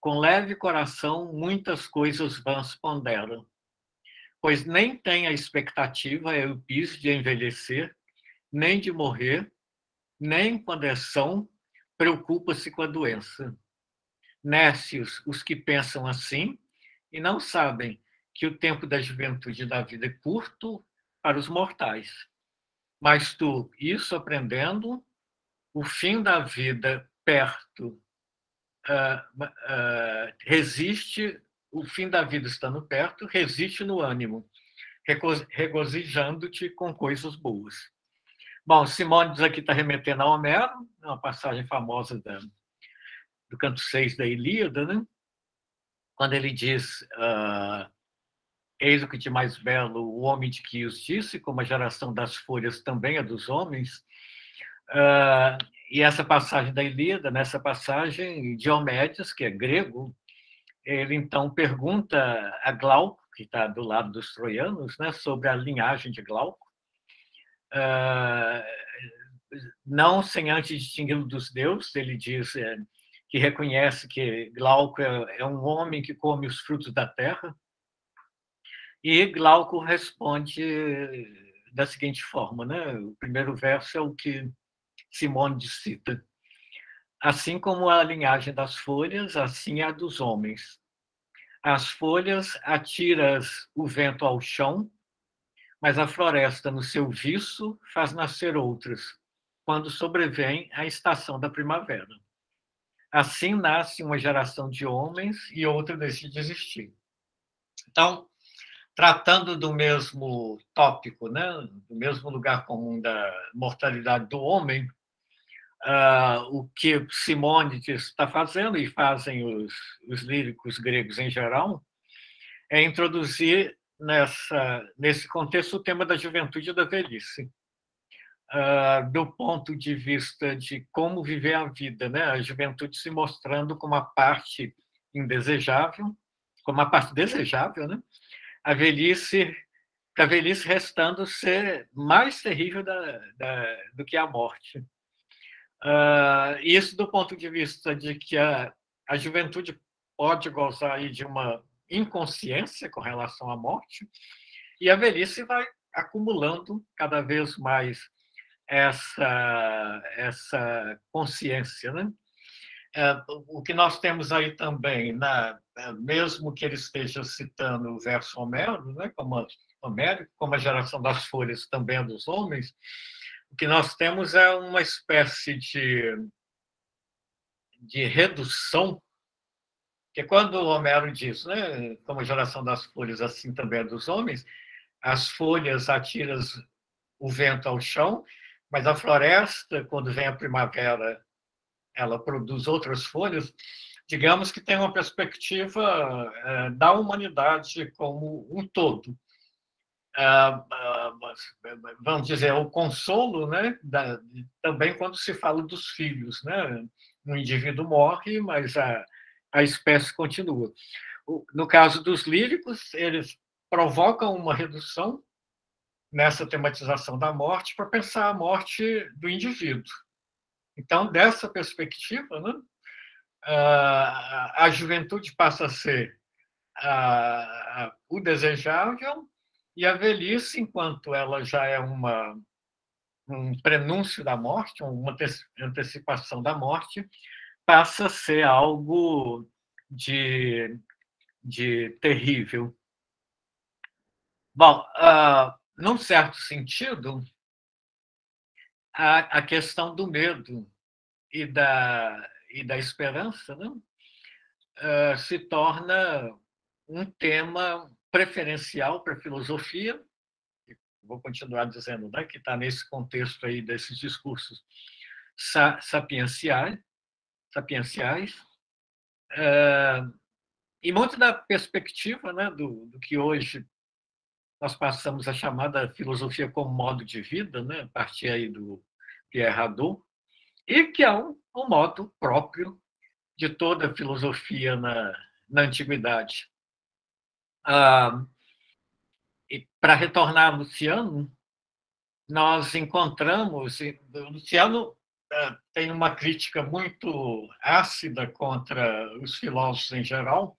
com leve coração muitas coisas vãs ponderam, pois nem tem a expectativa, é o pis, de envelhecer, nem de morrer, nem quando é são, preocupa-se com a doença. Nércios os que pensam assim e não sabem que o tempo da juventude e da vida é curto para os mortais. Mas tu, isso aprendendo, o fim da vida perto, resiste, o fim da vida estando perto, resiste no ânimo, regozijando-te com coisas boas. Bom, Simônides aqui está remetendo a Homero, uma passagem famosa do canto 6 da Ilíada, né? Quando ele diz, eis o que de mais belo o homem de Quios disse, como a geração das folhas também é dos homens. E essa passagem da Ilíada, nessa passagem, Diomedes, que é grego, ele então pergunta a Glauco, que está do lado dos troianos, né, sobre a linhagem de Glauco, não sem antes distingui-lo dos deuses. Ele diz que reconhece que Glauco é um homem que come os frutos da terra, e Glauco responde da seguinte forma, né? O primeiro verso é o que Simônides cita. Assim como a linhagem das folhas, assim é a dos homens. As folhas atiras o vento ao chão, mas a floresta, no seu viço, faz nascer outras, quando sobrevém a estação da primavera. Assim nasce uma geração de homens e outra deixa de existir. Então, tratando do mesmo tópico, né, do mesmo lugar comum da mortalidade do homem, o que Simônides está fazendo, e fazem os líricos gregos em geral, é introduzir nesse contexto o tema da juventude e da velhice, do ponto de vista de como viver a vida, né? A juventude se mostrando como a parte indesejável, como a parte desejável, né? A velhice restando ser mais terrível do que a morte. Isso do ponto de vista de que a juventude pode gozar aí de uma inconsciência com relação à morte, e a velhice vai acumulando cada vez mais essa consciência, né? O que nós temos aí também, mesmo que ele esteja citando o verso Homero, né, como a geração das folhas também é dos homens, o que nós temos é uma espécie de redução, que quando o Homero diz, né, como a geração das folhas, assim também é dos homens, as folhas atiram o vento ao chão, mas a floresta, quando vem a primavera, ela produz outras folhas. Digamos que tem uma perspectiva da humanidade como um todo. Vamos dizer, o consolo, né, também quando se fala dos filhos, né? O indivíduo morre, mas a espécie continua. No caso dos líricos, eles provocam uma redução nessa tematização da morte para pensar a morte do indivíduo. Então, dessa perspectiva, né, a juventude passa a ser o desejável, e a velhice, enquanto ela já é um prenúncio da morte, uma antecipação da morte, passa a ser algo de terrível. Bom, num certo sentido, a questão do medo e da esperança, né, se torna um tema preferencial para a filosofia. Vou continuar dizendo, né, que está nesse contexto aí desses discursos sapienciais, e muito da perspectiva, né, do que hoje nós passamos a chamar da filosofia como modo de vida, né, a partir aí do Pierre Hadot, e que é um modo próprio de toda a filosofia na antiguidade. E para retornar a Luciano, nós encontramos... Luciano tem uma crítica muito ácida contra os filósofos em geral,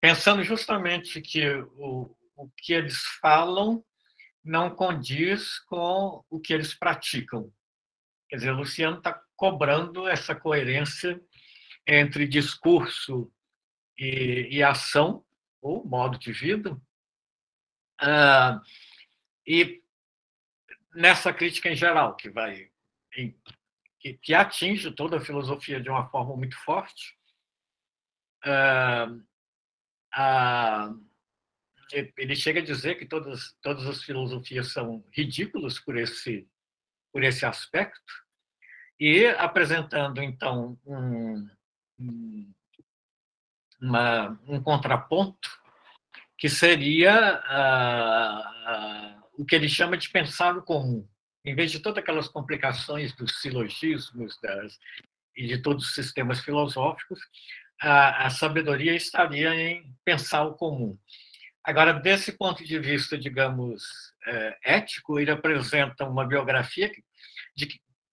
pensando justamente que o que eles falam não condiz com o que eles praticam. Quer dizer, o Luciano está cobrando essa coerência entre discurso e ação, ou modo de vida. E nessa crítica em geral, que atinge toda a filosofia de uma forma muito forte, ele chega a dizer que todas as filosofias são ridículas por esse aspecto, e apresentando, então, um contraponto que seria o que ele chama de pensar no comum. Em vez de todas aquelas complicações dos silogismos e de todos os sistemas filosóficos, a sabedoria estaria em pensar o comum. Agora, desse ponto de vista, digamos, ético, ele apresenta uma biografia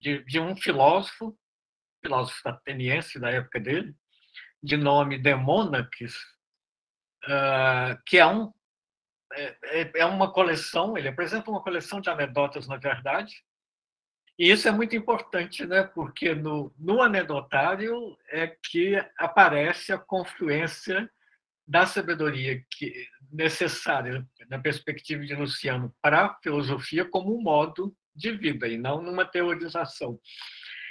de um filósofo ateniense da época dele, de nome Demônaques, que é uma coleção, ele apresenta uma coleção de anedotas, na verdade, e isso é muito importante, né? Porque no anedotário é que aparece a confluência da sabedoria necessária, na perspectiva de Luciano, para a filosofia como um modo de vida, e não numa teorização.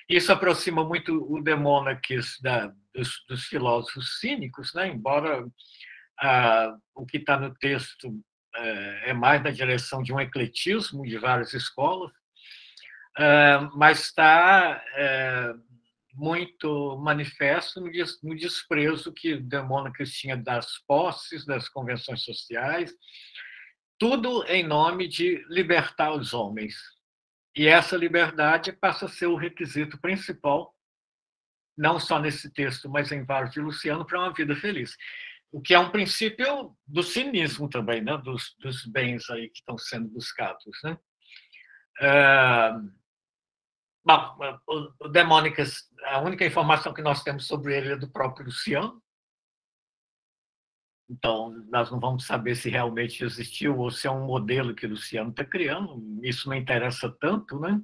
Isso aproxima muito o Demônaques dos filósofos cínicos, né? Embora O que está no texto é mais na direção de um ecletismo de várias escolas, mas está muito manifesto no desprezo que Demônax tinha das posses, das convenções sociais, tudo em nome de libertar os homens. E essa liberdade passa a ser o requisito principal, não só nesse texto, mas em vários de Luciano, para uma vida feliz. O que é um princípio do cinismo também, né? dos bens aí que estão sendo buscados. Né? Bom, o Demônax, a única informação que nós temos sobre ele é do próprio Luciano. Então, nós não vamos saber se realmente existiu ou se é um modelo que o Luciano está criando. Isso não interessa tanto, né?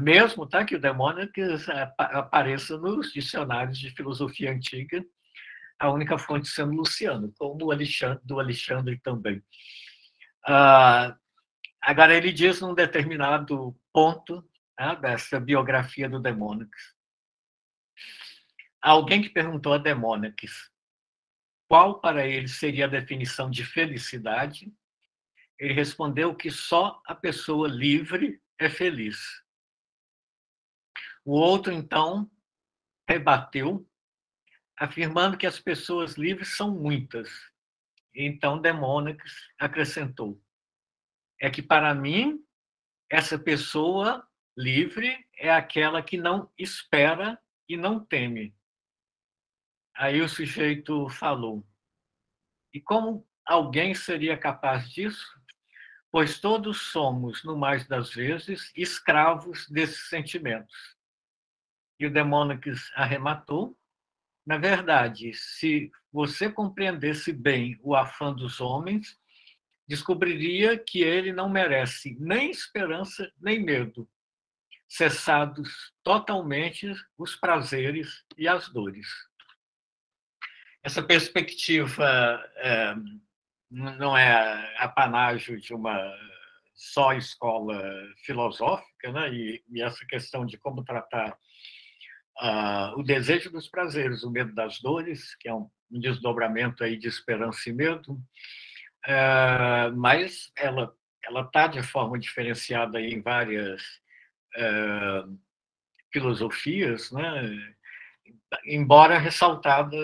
Mesmo que o Demônax apareça nos dicionários de filosofia antiga, a única fonte sendo Luciano, como do Alexandre também. Agora, ele diz num determinado ponto dessa biografia do Demônax. Alguém que perguntou a Demônax qual para ele seria a definição de felicidade, ele respondeu que só a pessoa livre é feliz. O outro, então, rebateu, afirmando que as pessoas livres são muitas. Então, Demônax acrescentou: é que, para mim, essa pessoa livre é aquela que não espera e não teme. Aí o sujeito falou: e como alguém seria capaz disso? Pois todos somos, no mais das vezes, escravos desses sentimentos. E o Demônax arrematou: na verdade, se você compreendesse bem o afã dos homens, descobriria que ele não merece nem esperança nem medo, cessados totalmente os prazeres e as dores. Essa perspectiva não é apanágio de uma só escola filosófica, né? E essa questão de como tratar o desejo dos prazeres, o medo das dores, que é um desdobramento aí de esperança e medo, mas ela está de forma diferenciada em várias filosofias, né? Embora ressaltada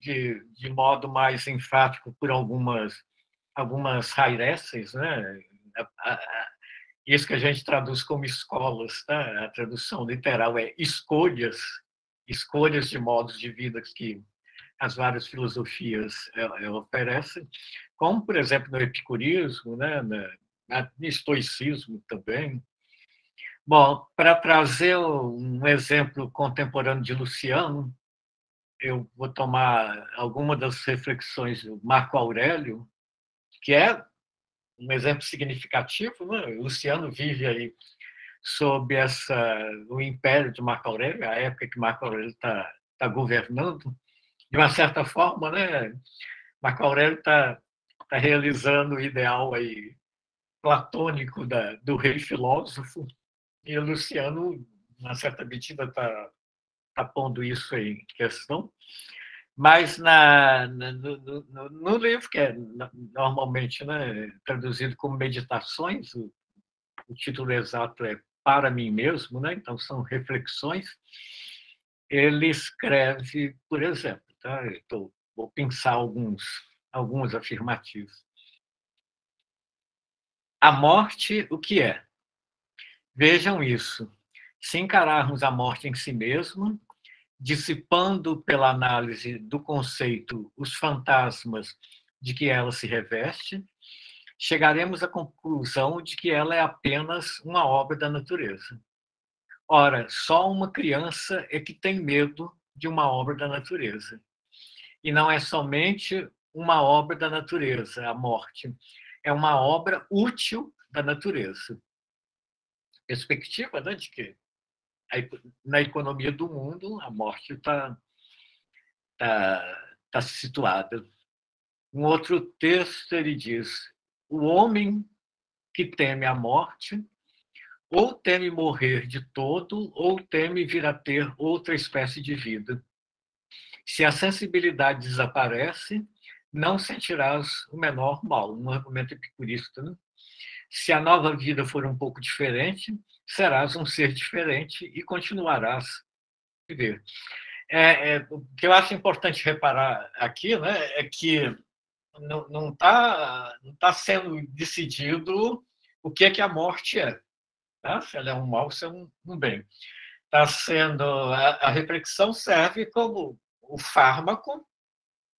de modo mais enfático por algumas heiresses, né? Isso que a gente traduz como escolas, tá? A tradução literal é escolhas de modos de vida que as várias filosofias oferecem, como, por exemplo, no epicurismo, né? No estoicismo também. Bom, para trazer um exemplo contemporâneo de Luciano, eu vou tomar alguma das reflexões do Marco Aurélio, que é um exemplo significativo, né? O Luciano vive aí sob o império de Marco Aurélio, a época que Marco Aurélio está governando. De uma certa forma, né? Marco Aurélio está realizando o ideal aí platônico do rei filósofo, e o Luciano, na certa medida, está pondo isso em questão. Mas no livro, que é normalmente, né, traduzido como Meditações, o título exato é Para Mim Mesmo, né? Então são reflexões, ele escreve, por exemplo, tá? Vou pensar alguns afirmativos. A morte, o que é? Vejam isso. Se encararmos a morte em si mesmo, dissipando pela análise do conceito os fantasmas de que ela se reveste, chegaremos à conclusão de que ela é apenas uma obra da natureza. Ora, só uma criança é que tem medo de uma obra da natureza. E não é somente uma obra da natureza, a morte. É uma obra útil da natureza. Perspectiva, né, de que na economia do mundo a morte está situada. Um outro texto, ele diz: o homem que teme a morte ou teme morrer de todo, ou teme vir a ter outra espécie de vida. Se a sensibilidade desaparece, não sentirás o menor mal. Um argumento epicurista, né? Se a nova vida for um pouco diferente, serás um ser diferente e continuarás a viver. O que eu acho importante reparar aqui, né, é que não tá sendo decidido o que é que a morte é. Tá? Se ela é um mal, se é um bem. Tá sendo, a reflexão serve como o fármaco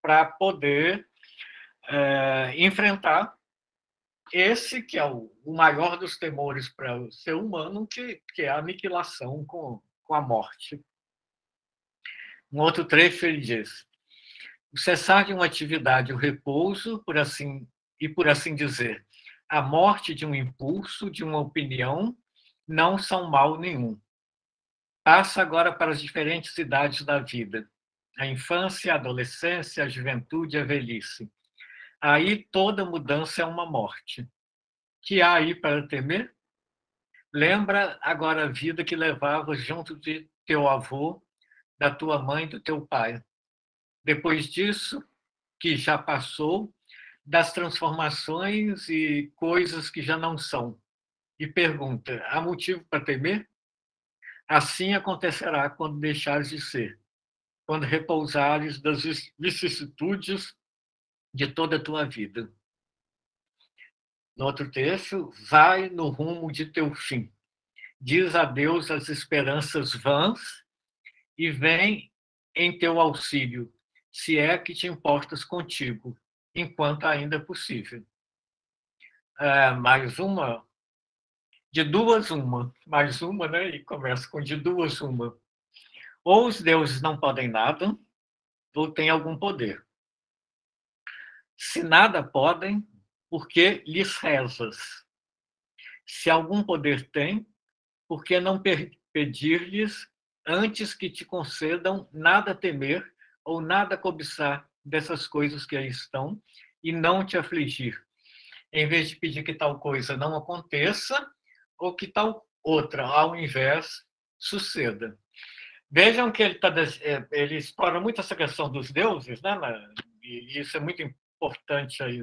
para poder enfrentar esse que é o maior dos temores para o ser humano, que é a aniquilação com a morte. Um outro trecho ele diz: o cessar de uma atividade, o repouso, por assim dizer, a morte de um impulso, de uma opinião, não são mal nenhum. Passa agora para as diferentes idades da vida: a infância, a adolescência, a juventude, a velhice. Aí toda mudança é uma morte. Que há aí para temer? Lembra agora a vida que levavas junto de teu avô, da tua mãe, do teu pai. Depois disso, que já passou, das transformações e coisas que já não são. E pergunta: há motivo para temer? Assim acontecerá quando deixares de ser, quando repousares das vicissitudes de toda a tua vida. No outro texto, vai no rumo de teu fim. Diz adeus às esperanças vãs e vem em teu auxílio, se é que te importas contigo, enquanto ainda é possível. Mais uma, de duas uma, mais uma, né? E começa com de duas uma. Ou os deuses não podem nada, ou têm algum poder. Se nada podem, por que lhes rezas? Se algum poder têm, por que não pedir-lhes antes que te concedam nada temer ou nada cobiçar dessas coisas que aí estão e não te afligir, em vez de pedir que tal coisa não aconteça ou que tal outra, ao invés, suceda. Vejam que ele explora muito essa questão dos deuses, né? E isso é muito importante aí,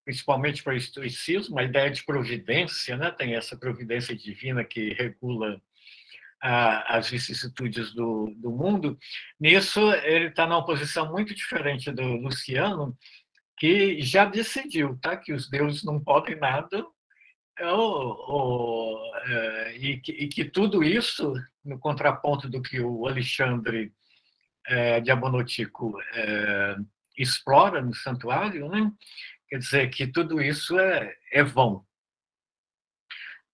principalmente para o estoicismo, a ideia de providência, né? Tem essa providência divina que regula as vicissitudes do mundo. Nisso, ele está numa posição muito diferente do Luciano, que já decidiu, tá? Que os deuses não podem nada, e que tudo isso, no contraponto do que o Alexandre Diabonotico explora no Santuário, né? Quer dizer que tudo isso é vão.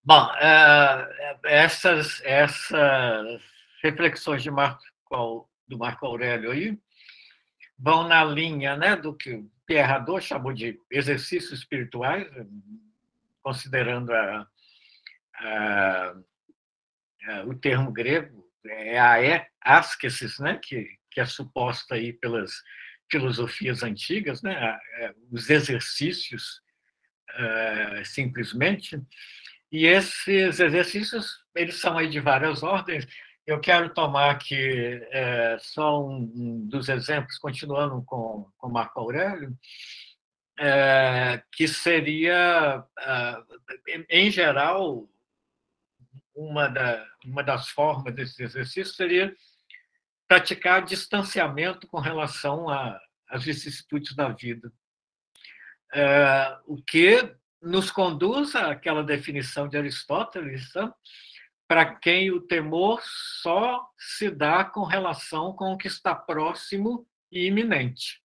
Bom, essas reflexões do Marco Aurélio aí vão na linha, né, do que o Pierre Hadot chamou de exercícios espirituais, considerando o termo grego, a askesis, né, que é suposta aí pelas filosofias antigas, né, os exercícios, simplesmente. E esses exercícios, eles são aí de várias ordens. Eu quero tomar aqui só um dos exemplos, continuando com Marco Aurélio, que seria, em geral, uma das formas desse exercício seria praticar distanciamento com relação às vicissitudes da vida. O que nos conduz àquela definição de Aristóteles, para quem o temor só se dá com relação com o que está próximo e iminente.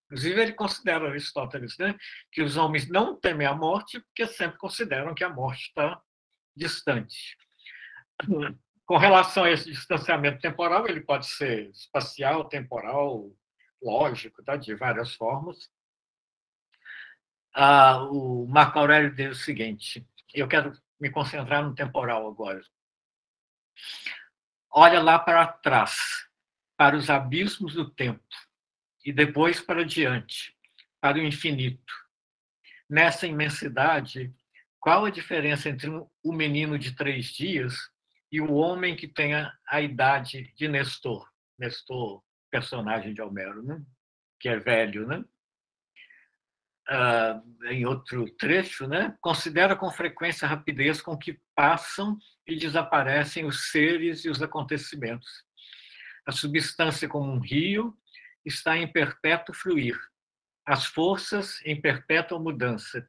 Inclusive, ele considera, Aristóteles, né, que os homens não temem a morte porque sempre consideram que a morte está distante. Com relação a esse distanciamento temporal, ele pode ser espacial, temporal, lógico, tá, de várias formas. O Marco Aurélio diz o seguinte: eu quero me concentrar no temporal agora. Olha lá para trás, para os abismos do tempo, e depois para diante, para o infinito. Nessa imensidade, qual a diferença entre o menino de 3 dias e o homem que tenha a idade de Nestor? Nestor, personagem de Homero, né? Que é velho, né? Em outro trecho, né? Considera com frequência a rapidez com que passam e desaparecem os seres e os acontecimentos. A substância, como um rio, está em perpétuo fluir. As forças em perpétua mudança.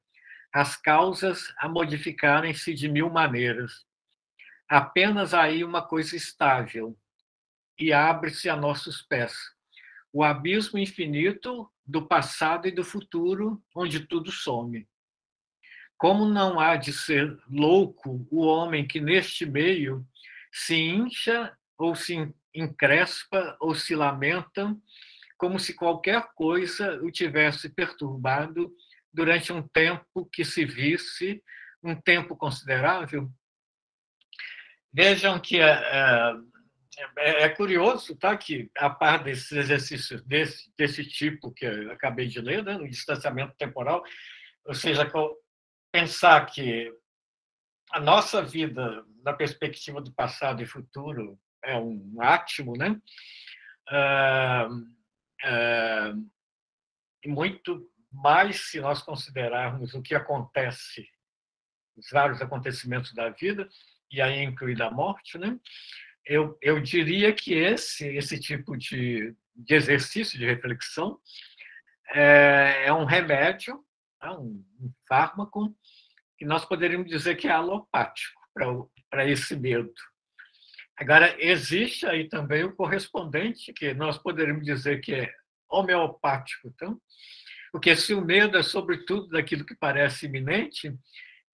As causas a modificarem-se de mil maneiras. Apenas aí uma coisa estável, e abre-se a nossos pés. O abismo infinito do passado e do futuro, onde tudo some. Como não há de ser louco o homem que neste meio se incha ou se encrespa ou se lamenta, como se qualquer coisa o tivesse perturbado durante um tempo que se visse, um tempo considerável? Vejam que é curioso, tá, que a par desses exercícios desse tipo que eu acabei de ler, né, no distanciamento temporal, ou seja, pensar que a nossa vida, na perspectiva do passado e futuro, é um átimo, né? Muito mais se nós considerarmos o que acontece, os vários acontecimentos da vida, e aí incluída a morte, né? Eu diria que esse tipo de exercício de reflexão é um remédio, um fármaco, que nós poderíamos dizer que é alopático para esse medo. Agora, existe aí também o correspondente, que nós poderíamos dizer que é homeopático. Então, porque se o medo é sobretudo daquilo que parece iminente,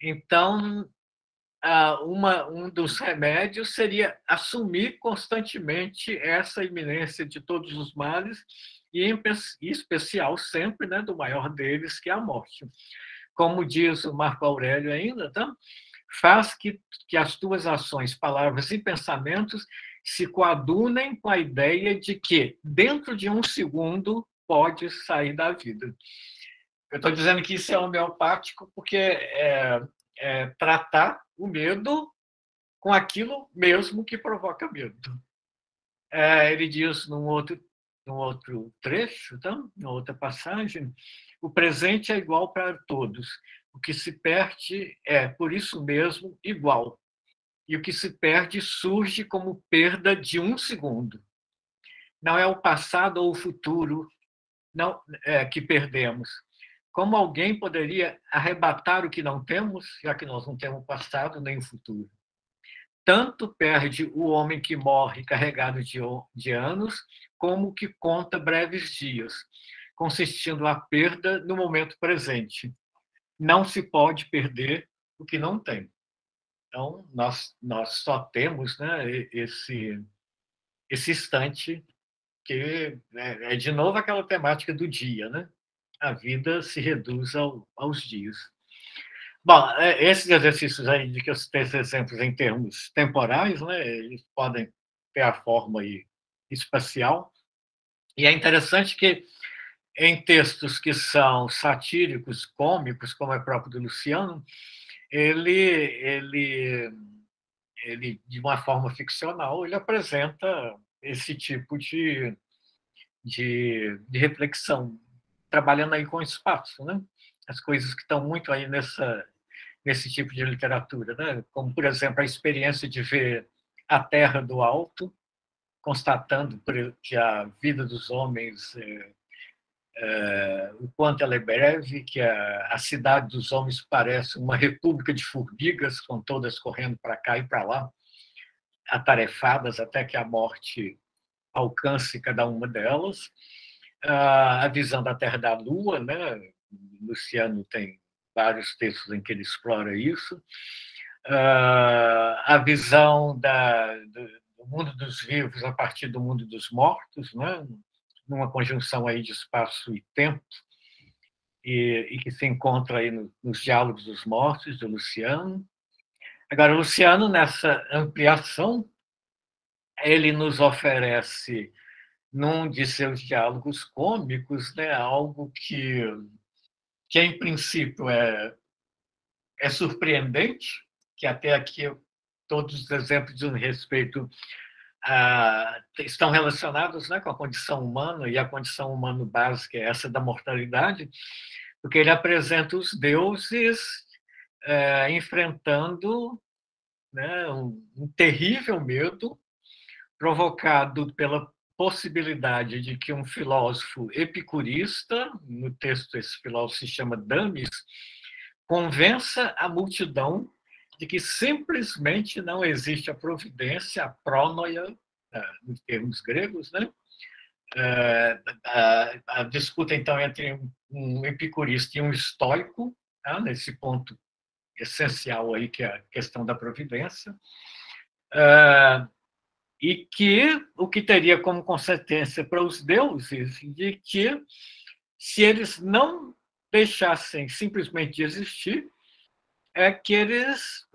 então um dos remédios seria assumir constantemente essa iminência de todos os males, e em especial sempre, né, do maior deles, que é a morte. Como diz o Marco Aurélio ainda, tá? Faz que as tuas ações, palavras e pensamentos se coadunem com a ideia de que, dentro de um segundo, pode sair da vida. Eu estou dizendo que isso é homeopático porque é tratar o medo com aquilo mesmo que provoca medo. Ele diz num outro trecho, então, numa outra passagem, o presente é igual para todos. O que se perde é, por isso mesmo, igual. E o que se perde surge como perda de um segundo. Não é o passado ou o futuro que perdemos. Como alguém poderia arrebatar o que não temos, já que nós não temos passado nem o futuro? Tanto perde o homem que morre carregado de anos, como o que conta breves dias, consistindo a perda no momento presente. Não se pode perder o que não tem. Então, nós só temos, né, esse instante, que é de novo aquela temática do dia, né? A vida se reduz aos dias. Bom, esses exercícios aí de que eu citei, esses exemplos em termos temporais, né, eles podem ter a forma aí espacial, e é interessante que em textos que são satíricos, cômicos, como é próprio do Luciano, ele de uma forma ficcional, ele apresenta esse tipo de reflexão, trabalhando aí com o espaço, né? As coisas que estão muito aí nesse tipo de literatura, né? Como, por exemplo, a experiência de ver a Terra do alto, constatando que a vida dos homens, o quanto ela é breve, que a cidade dos homens parece uma república de formigas, com todas correndo para cá e para lá, atarefadas até que a morte alcance cada uma delas. A visão da Terra da Lua, né? Luciano tem vários textos em que ele explora isso. A visão do mundo dos vivos a partir do mundo dos mortos, né? Numa conjunção aí de espaço e tempo, e que se encontra aí nos Diálogos dos Mortos, do Luciano. Agora, o Luciano, nessa ampliação, ele nos oferece, num de seus diálogos cômicos, né, algo que em princípio é surpreendente, que até aqui todos os exemplos dizem respeito estão relacionados, né, com a condição humana, e a condição humana básica é essa da mortalidade, porque ele apresenta os deuses enfrentando, né, um terrível medo provocado pela possibilidade de que um filósofo epicurista, no texto esse filósofo se chama Damis, convença a multidão de que simplesmente não existe a providência, a prónoia, nos termos gregos, né? A disputa, então, entre um epicurista e um estoico, tá? Nesse ponto essencial aí, que é a questão da providência, e que o que teria como consequência para os deuses de que, se eles não deixassem simplesmente de existir, é que eles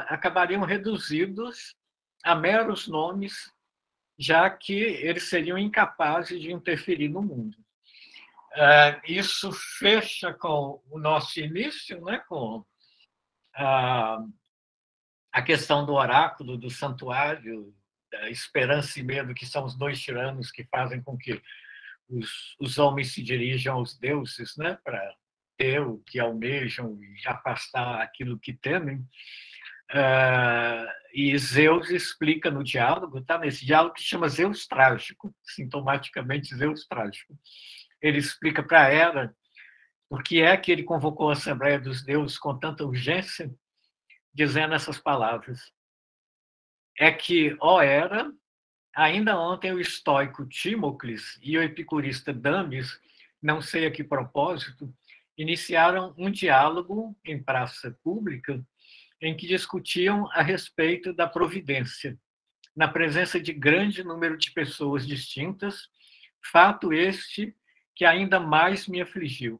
acabariam reduzidos a meros nomes, já que eles seriam incapazes de interferir no mundo. Isso fecha com o nosso início, né, com a questão do oráculo, do santuário, da esperança e medo, que são os dois tiranos que fazem com que os homens se dirijam aos deuses, né, para ter o que almejam e afastar aquilo que temem. E Zeus explica no diálogo, tá? Nesse diálogo que chama Zeus Trágico, sintomaticamente Zeus Trágico. Ele explica para Hera por que é que ele convocou a Assembleia dos Deuses com tanta urgência, dizendo essas palavras. É que, ó Hera, ainda ontem o estoico Timócles e o epicurista Damis, não sei a que propósito, iniciaram um diálogo em praça pública em que discutiam a respeito da providência, na presença de grande número de pessoas distintas, fato este que ainda mais me afligiu.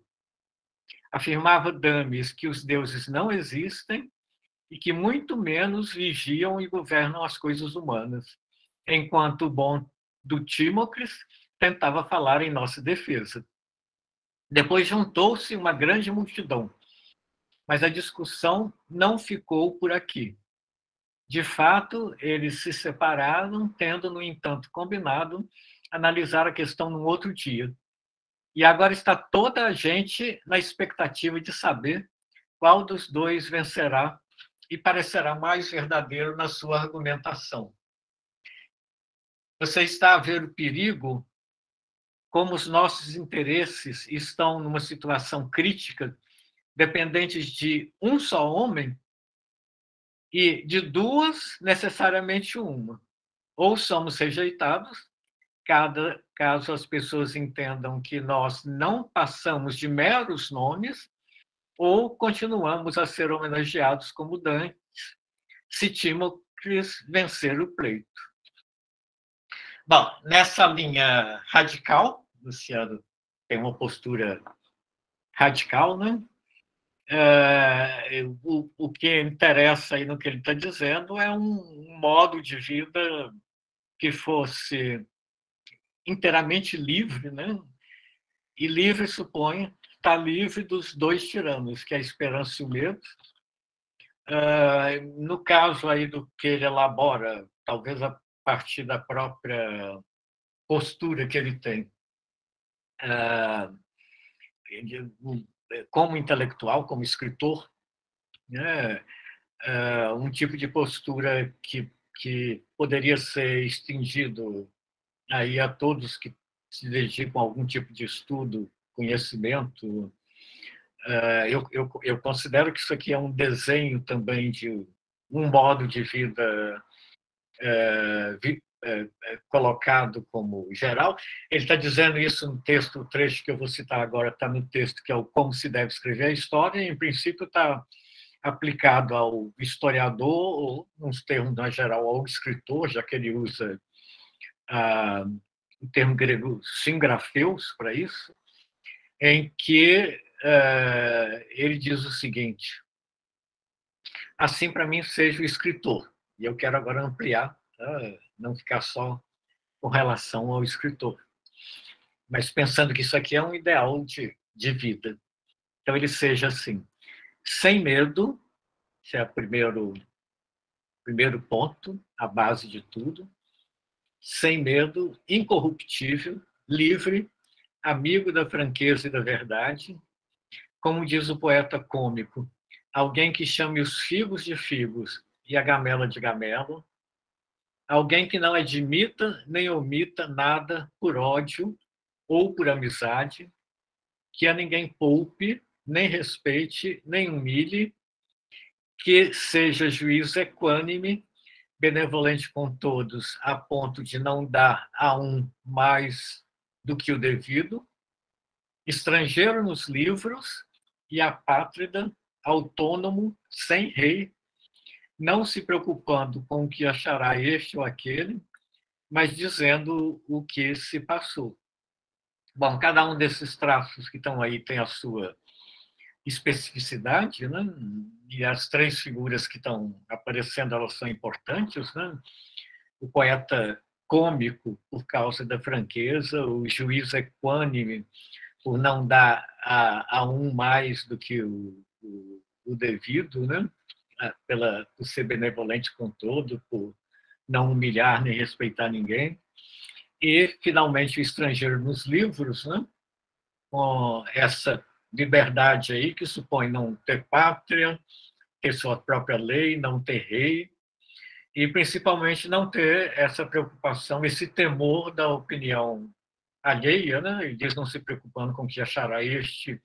Afirmava Damis que os deuses não existem e que muito menos vigiam e governam as coisas humanas, enquanto o bom do Timócles tentava falar em nossa defesa. Depois juntou-se uma grande multidão, mas a discussão não ficou por aqui. De fato, eles se separaram, tendo, no entanto, combinado analisar a questão num outro dia. E agora está toda a gente na expectativa de saber qual dos dois vencerá e parecerá mais verdadeiro na sua argumentação. Você está a ver o perigo, como os nossos interesses estão numa situação crítica, dependentes de um só homem e de duas, necessariamente uma. Ou somos rejeitados, caso as pessoas entendam que nós não passamos de meros nomes, ou continuamos a ser homenageados como dantes, se Timócles vencer o pleito. Bom, nessa linha radical, Luciano tem uma postura radical, né? O que interessa aí no que ele está dizendo é um modo de vida que fosse inteiramente livre, né? E livre supõe estar livre dos dois tiranos, que é a esperança e o medo. No caso aí do que ele elabora, talvez a partir da própria postura que ele tem, como intelectual, como escritor, né? Um tipo de postura que poderia ser estendido aí a todos que se dedicam a algum tipo de estudo, conhecimento. Eu considero que isso aqui é um desenho também de um modo de vida colocado como geral. Ele está dizendo isso no texto, o trecho que eu vou citar agora está no texto, que é o Como se deve escrever a história, e, em princípio, está aplicado ao historiador, ou, nos termos mais geral, ao escritor, já que ele usa o termo grego singrafeus para isso, em que ele diz o seguinte: assim, para mim, seja o escritor. E eu quero agora ampliar, não ficar só com relação ao escritor, mas pensando que isso aqui é um ideal de vida. Então, ele seja assim, sem medo, esse é o primeiro Primeiro ponto, a base de tudo. Sem medo, incorruptível, livre, amigo da franqueza e da verdade. Como diz o poeta cômico, alguém que chame os figos de figos e a gamela de gamelo. Alguém que não admita nem omita nada por ódio ou por amizade, que a ninguém poupe, nem respeite, nem humilhe, que seja juiz equânime, benevolente com todos, a ponto de não dar a um mais do que o devido, estrangeiro nos livros e apátrida, autônomo, sem rei, não se preocupando com o que achará este ou aquele, mas dizendo o que se passou. Bom, cada um desses traços que estão aí tem a sua especificidade, né? E as três figuras que estão aparecendo, elas são importantes, né? O poeta cômico, por causa da franqueza, o juiz equânime, por não dar a um mais do que o devido, né? Por ser benevolente com todo, por não humilhar nem respeitar ninguém. E, finalmente, o estrangeiro nos livros, né? Com essa liberdade aí que supõe não ter pátria, ter sua própria lei, não ter rei, e, principalmente, não ter essa preocupação, esse temor da opinião alheia, né? E diz não se preocupando com o que achará este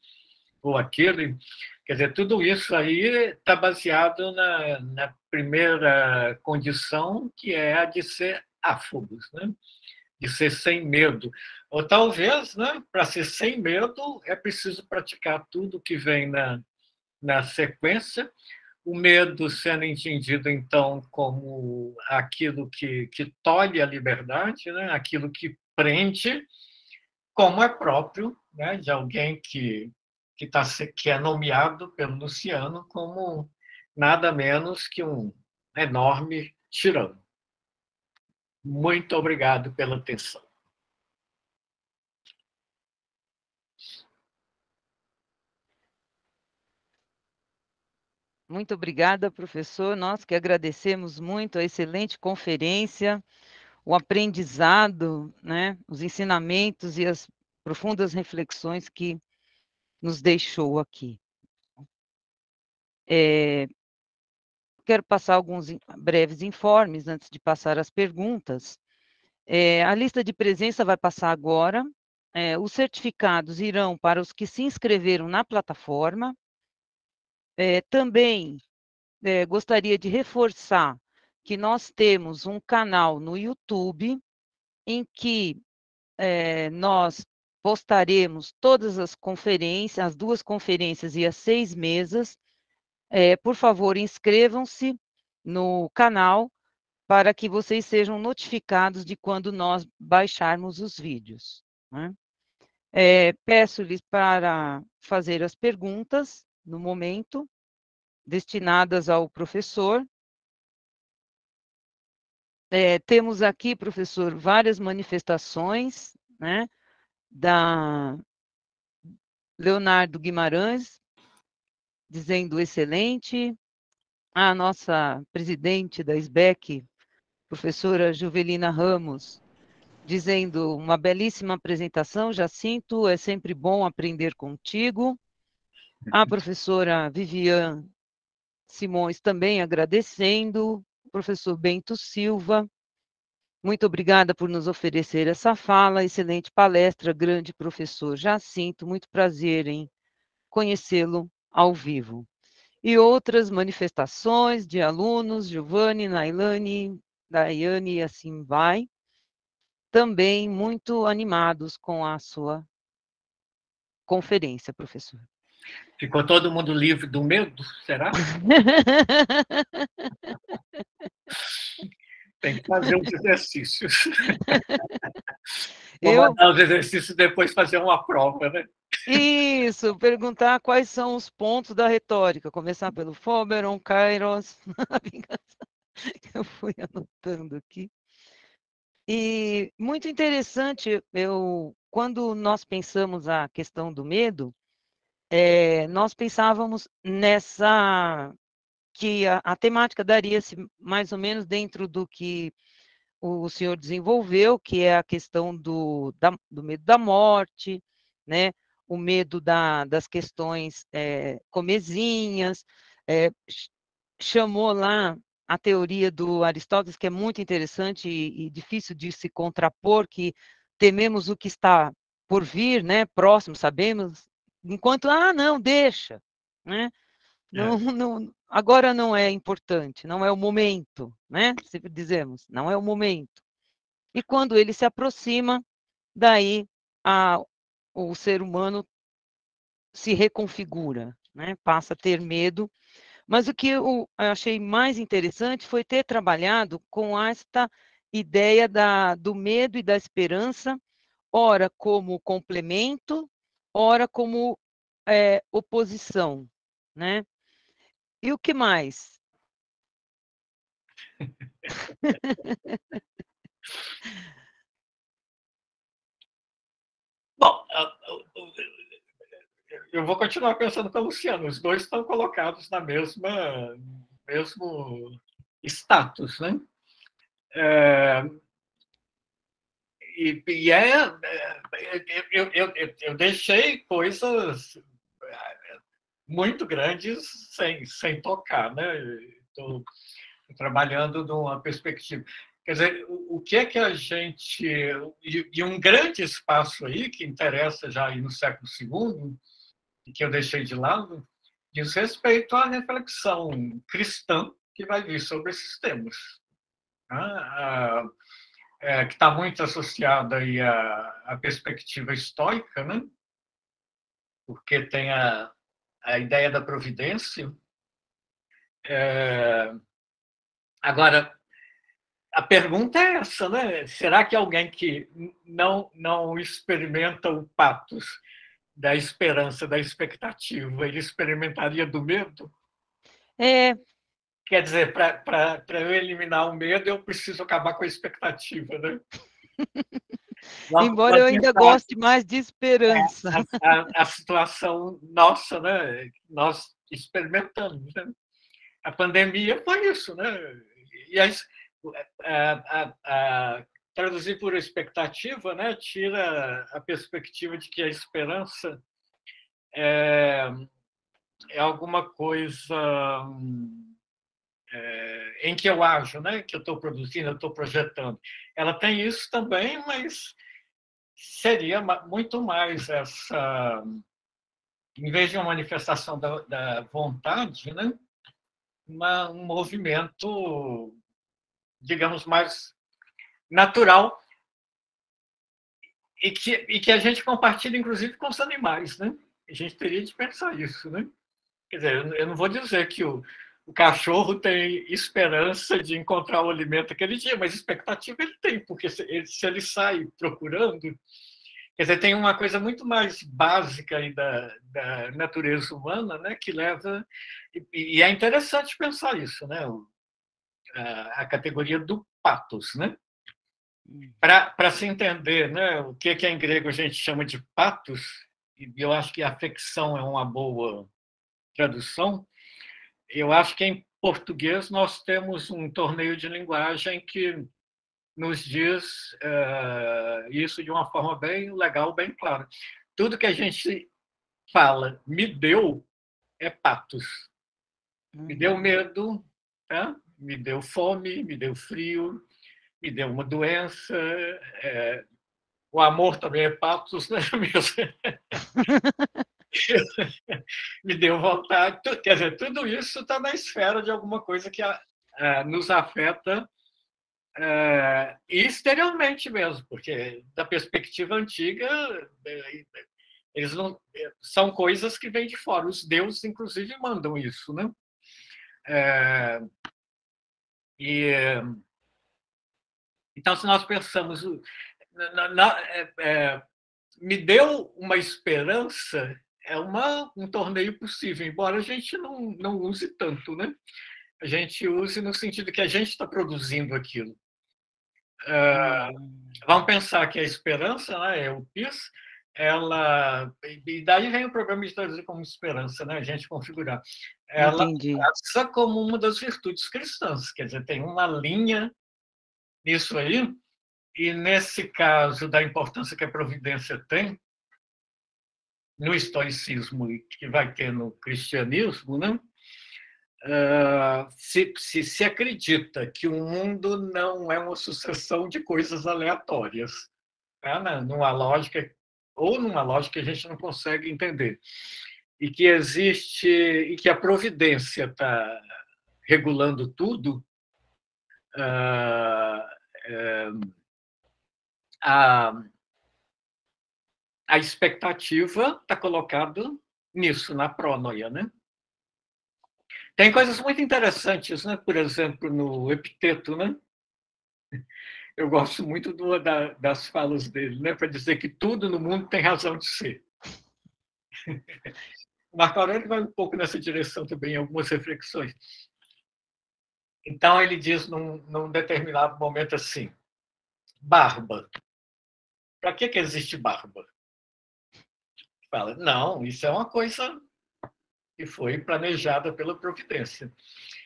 ou aquele. Quer dizer, tudo isso aí está baseado na primeira condição, que é a de ser áfogos, né? De ser sem medo. Ou talvez, né, para ser sem medo, é preciso praticar tudo que vem na sequência, o medo sendo entendido, então, como aquilo que tolhe a liberdade, né, aquilo que prende, como é próprio, né, de alguém que é nomeado pelo Luciano como nada menos que um enorme tirano. Muito obrigado pela atenção. Muito obrigada, professor. Nós que agradecemos muito a excelente conferência, o aprendizado, né, os ensinamentos e as profundas reflexões que nos deixou aqui. Quero passar alguns breves informes antes de passar as perguntas. A lista de presença vai passar agora. Os certificados irão para os que se inscreveram na plataforma. Também gostaria de reforçar que nós temos um canal no YouTube em que nós postaremos todas as conferências, as 2 conferências e as 6 mesas. Por favor, inscrevam-se no canal para que vocês sejam notificados de quando nós baixarmos os vídeos, né? Peço-lhes para fazer as perguntas, no momento, destinadas ao professor. Temos aqui, professor, várias manifestações, né, da Leonardo Guimarães, dizendo excelente. A nossa presidente da SBEC, professora Juvelina Ramos, dizendo uma belíssima apresentação, Jacinto, é sempre bom aprender contigo. A professora Vivian Simões também agradecendo, o professor Bento Silva, muito obrigada por nos oferecer essa fala, excelente palestra, grande professor Jacinto, muito prazer em conhecê-lo ao vivo. E outras manifestações de alunos, Giovanni, Nailane, Daiane e assim vai, também muito animados com a sua conferência, professor. Ficou todo mundo livre do medo, será? Tem que fazer os exercícios. Vou mandar os exercícios e depois fazer uma prova, né? Isso, perguntar quais são os pontos da retórica, começar pelo Foberon, Kairos, eu fui anotando aqui. E muito interessante, quando nós pensamos a questão do medo, nós pensávamos que a temática daria-se mais ou menos dentro do que o senhor desenvolveu, que é a questão do medo da morte, né? O medo das questões comezinhas, chamou lá a teoria do Aristóteles, que é muito interessante e difícil de se contrapor, que tememos o que está por vir, né? Próximo, sabemos, enquanto, não, deixa, né? Não, não, agora não é importante, não é o momento, né? Sempre dizemos, não é o momento. E quando ele se aproxima, daí o ser humano se reconfigura, né? Passa a ter medo. Mas o que eu achei mais interessante foi ter trabalhado com esta ideia do medo e da esperança, ora como complemento, ora como oposição, né? E o que mais? Bom, eu vou continuar pensando com o Luciano. Os dois estão colocados na mesmo status, né? Eu deixei coisas muito grandes sem tocar, né? Estou trabalhando numa perspectiva. Quer dizer, o que é que a gente... E um grande espaço aí, que interessa já aí no século II, e que eu deixei de lado, diz respeito à reflexão cristã que vai vir sobre esses temas, né? Que está muito associada aí à perspectiva estoica, né? Porque tem a ideia da providência. Agora, a pergunta é essa, né? Será que alguém que não experimenta o patos da esperança, da expectativa, ele experimentaria do medo? Quer dizer, para eu eliminar o medo, eu preciso acabar com a expectativa, né? Embora eu ainda goste mais de esperança. A situação nossa, né? Nós experimentamos, né? A pandemia foi isso, né? E traduzir por expectativa, né? Tira a perspectiva de que a esperança é alguma coisa em que eu ajo, né? Que eu estou produzindo, eu estou projetando. Ela tem isso também, mas seria muito mais essa, em vez de uma manifestação da vontade, né? Um movimento, digamos, mais natural e que a gente compartilha, inclusive, com os animais, né? A gente teria de pensar isso, né? Quer dizer, eu não vou dizer que o cachorro tem esperança de encontrar o alimento aquele dia, mas expectativa ele tem, porque se ele sai procurando, quer dizer, tem uma coisa muito mais básica aí da natureza humana, né, que leva... E é interessante pensar isso, né? A categoria do patos, né? Para se entender, né, o que em grego a gente chama de patos, e eu acho que afecção é uma boa tradução, eu acho que em português nós temos um torneio de linguagem que nos diz isso de uma forma bem legal, bem clara. Tudo que a gente fala, me deu, é patos. Me deu medo, né? Me deu fome, me deu frio, me deu uma doença. O amor também é patos, né? Me deu vontade. Quer dizer, tudo isso está na esfera de alguma coisa que nos afeta exteriormente mesmo, porque da perspectiva antiga eles não são coisas que vêm de fora. Os deuses, inclusive, mandam isso, né? Então, se nós pensamos, me deu uma esperança, é um torneio possível, embora a gente não use tanto, né? A gente use no sentido que a gente está produzindo aquilo. Vamos pensar que a esperança, né, é o PIS, e daí vem o problema de traduzir como esperança, né? A gente configurar. Ela Entendi. passa como uma das virtudes cristãs, quer dizer, tem uma linha nisso aí, e nesse caso da importância que a providência tem no estoicismo e que vai ter no cristianismo, né? Se acredita que o mundo não é uma sucessão de coisas aleatórias, tá? Numa lógica que a gente não consegue entender, e que existe, e que a providência está regulando tudo, a expectativa está colocada nisso, na prônoia, né? Tem coisas muito interessantes, né? Por exemplo, no Epiteto, né? Eu gosto muito das falas dele, né? Para dizer que tudo no mundo tem razão de ser. O Marco Aurélio vai um pouco nessa direção também, em algumas reflexões. Então, ele diz num determinado momento assim: barba. Para que existe barba? Fala, não, isso é uma coisa que foi planejada pela providência.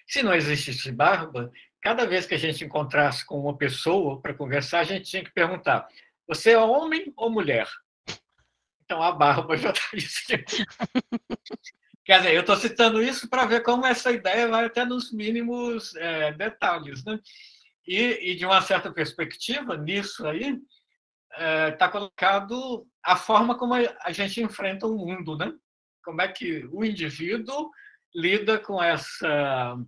Se não existisse barba, cada vez que a gente encontrasse com uma pessoa para conversar, a gente tinha que perguntar: você é homem ou mulher? Então, a barba já está dizendo. Quer dizer, eu estou citando isso para ver como essa ideia vai até nos mínimos detalhes, né? E, de uma certa perspectiva, nisso aí, está colocado a forma como a gente enfrenta o mundo, né? Como é que o indivíduo lida com essa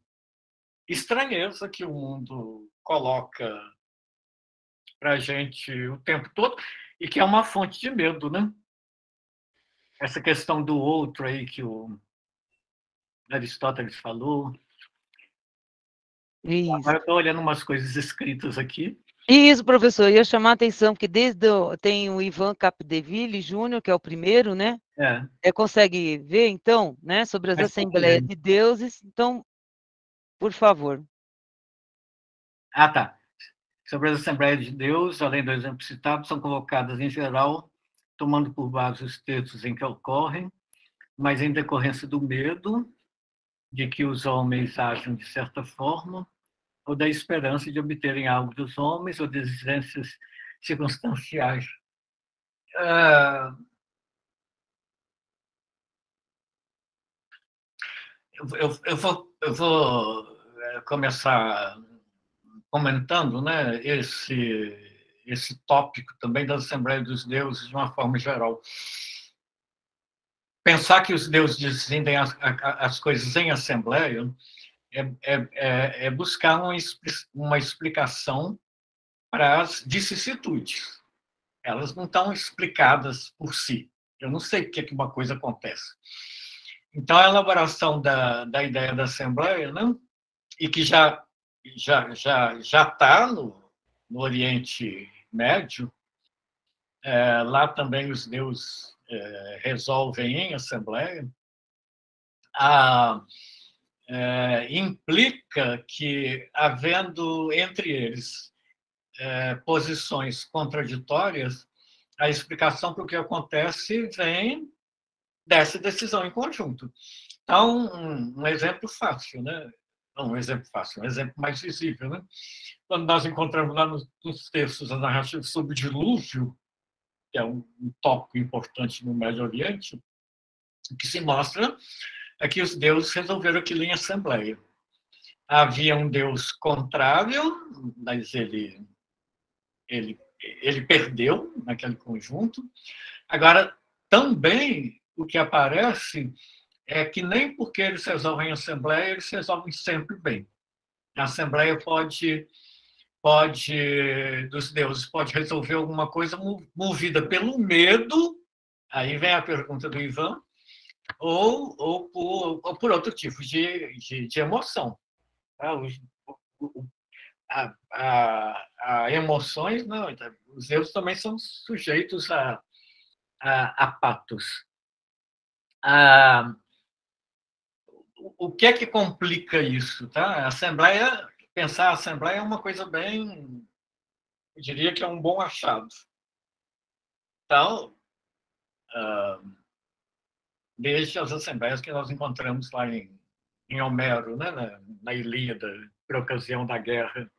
estranheza que o mundo coloca para a gente o tempo todo e que é uma fonte de medo, né? Essa questão do outro aí que o Aristóteles falou. Isso. Agora eu estou olhando umas coisas escritas aqui. Isso, professor, eu ia chamar a atenção, porque tem o Ivan Capdeville Júnior, que é o primeiro, né? Consegue ver, então, né, sobre as Assembleias de Deuses? Então, por favor. Ah, tá. Sobre as Assembleias de Deus, além do exemplo citado, são colocadas, em geral, tomando por base os textos em que ocorrem, mas em decorrência do medo de que os homens ajam de certa forma, ou da esperança de obterem algo dos homens, ou de exigências circunstanciais. Eu vou começar comentando, né, esse tópico também da Assembleia dos Deuses de uma forma geral. Pensar que os deuses decidem as coisas em assembleia é buscar uma explicação para as vicissitudes. Elas não estão explicadas por si. Eu não sei por que uma coisa acontece. Então, a elaboração da ideia da assembleia, né, e que já está no Oriente Médio, lá também os deuses resolvem em assembleia, implica que, havendo entre eles posições contraditórias, a explicação para o que acontece vem dessa decisão em conjunto. Então, um exemplo fácil, né? Não um exemplo fácil, um exemplo mais visível, né? Quando nós encontramos lá nos textos a narrativa sobre o dilúvio, que é um tópico importante no Médio Oriente, o que se mostra é que os deuses resolveram aquilo em assembleia. Havia um deus contrário, mas ele perdeu naquele conjunto. Agora, também o que aparece é que nem porque eles resolvem em assembleia, eles resolvem sempre bem. A assembleia dos deuses pode resolver alguma coisa movida pelo medo, aí vem a pergunta do Ivan, ou por outro tipo de emoção. A emoções, não, os deuses também são sujeitos a patos. O que é que complica isso? Tá? Pensar a assembleia é uma coisa bem, eu diria que é um bom achado. Então, desde as assembleias que nós encontramos lá em Homero, né, na Ilíada, por ocasião da guerra.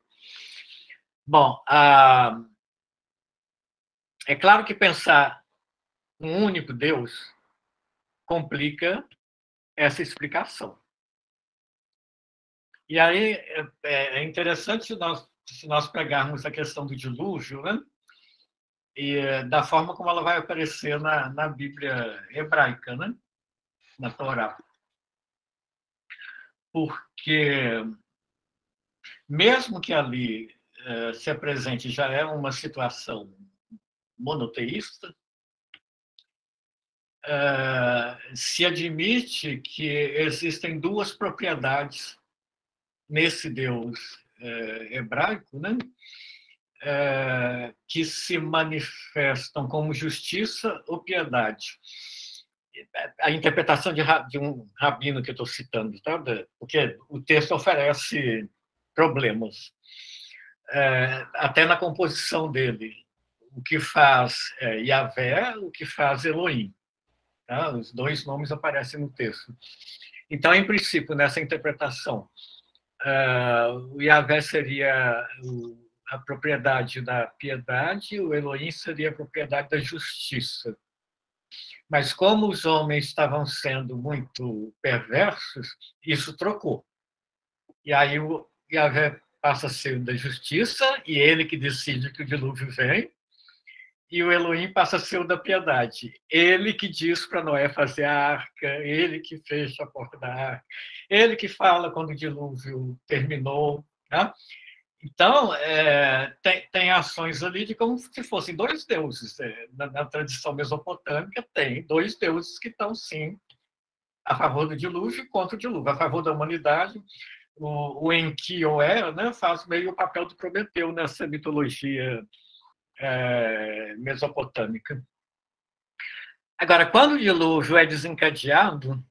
Bom, é claro que pensar um único Deus complica essa explicação. E aí é interessante se nós pegarmos a questão do dilúvio, né? E da forma como ela vai aparecer na Bíblia hebraica, né? Na Torá. Porque, mesmo que ali se apresente já é uma situação monoteísta, se admite que existem duas propriedades nesse Deus hebraico, né? Que se manifestam como justiça ou piedade. A interpretação de um rabino que eu estou citando, tá? Porque o texto oferece problemas. Até na composição dele. O que faz Yahvé, o que faz Elohim. Tá? Os dois nomes aparecem no texto. Então, em princípio, nessa interpretação, o Yahvé seria a propriedade da piedade, o Elohim seria a propriedade da justiça. Mas como os homens estavam sendo muito perversos, isso trocou. E aí o Yahvé passa a ser da justiça, e ele que decide que o dilúvio vem, e o Elohim passa a ser o da piedade. Ele que diz para Noé fazer a arca, ele que fecha a porta da arca, ele que fala quando o dilúvio terminou. Tá? Então, tem ações ali de como se fossem dois deuses. Na tradição mesopotâmica, tem dois deuses que estão, sim, a favor do dilúvio e contra o dilúvio. A favor da humanidade, o Enki ou né, faz meio o papel do Prometeu nessa mitologia mesopotâmica. Agora, quando o dilúvio é desencadeado,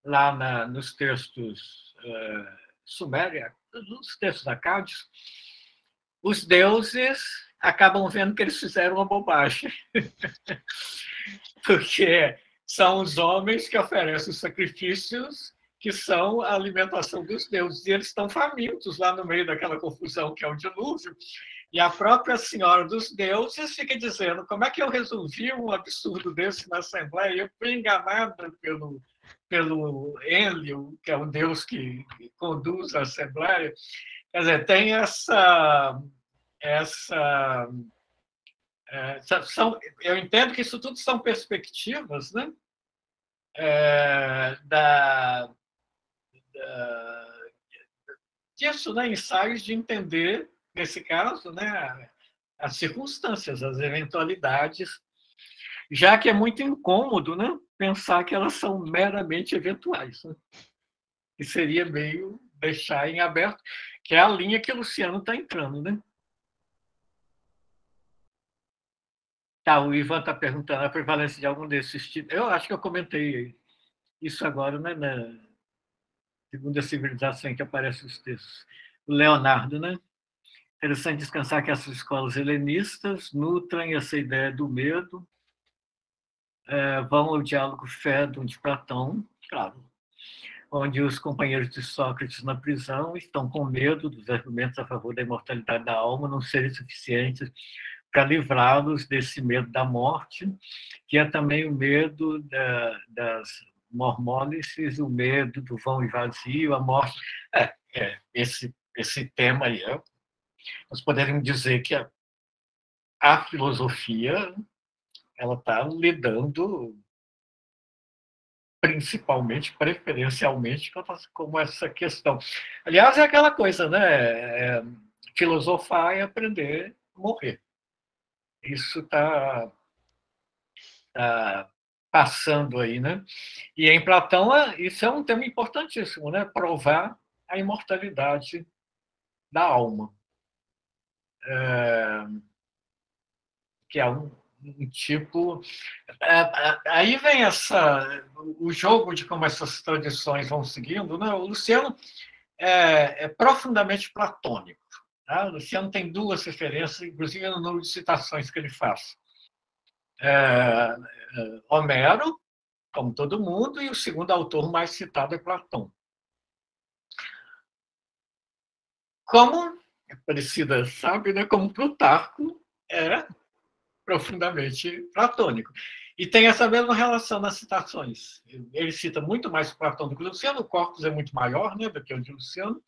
lá nos textos sumérios, nos textos acádios, os deuses acabam vendo que eles fizeram uma bobagem. Porque são os homens que oferecem os sacrifícios que são a alimentação dos deuses. E eles estão famintos lá no meio daquela confusão que é o dilúvio. E a própria Senhora dos Deuses fica dizendo: como é que eu resolvi um absurdo desse na Assembleia? Eu fui enganada pelo Hélio, que é o Deus que conduz a Assembleia. Quer dizer, tem eu entendo que isso tudo são perspectivas, né? Disso, né? Ensaios de entender, nesse caso, né, as circunstâncias, as eventualidades, já que é muito incômodo, né, pensar que elas são meramente eventuais. Né? E seria meio deixar em aberto, que é a linha que o Luciano está entrando. Né? Tá, o Ivan está perguntando a prevalência de algum desses tipos. Eu acho que eu comentei isso agora, né, na segunda civilização em que aparecem os textos. O Leonardo, né? Interessante descansar que essas escolas helenistas nutrem essa ideia do medo, vão ao diálogo Fédon de Platão, claro, onde os companheiros de Sócrates na prisão estão com medo dos argumentos a favor da imortalidade da alma não serem suficientes para livrá-los desse medo da morte, que é também o medo das mormólices, o medo do vão e vazio, a morte. Esse tema aí, nós poderíamos dizer que a filosofia ela está lidando principalmente, preferencialmente, com essa questão. Aliás, é aquela coisa, né? Filosofar é aprender a morrer. Isso está passando aí, né? E em Platão, isso é um tema importantíssimo, né? Provar a imortalidade da alma. Que é um tipo... Aí vem o jogo de como essas tradições vão seguindo, né? O Luciano é profundamente platônico. Tá? O Luciano tem duas referências, inclusive no número de citações que ele faz. Homero, como todo mundo, e o segundo autor mais citado é Platão. Como Aparecida sabe, né, como Plutarco é profundamente platônico. E tem essa mesma relação nas citações. Ele cita muito mais Platão do que Luciano, o corpus é muito maior, né, do que o de Luciano.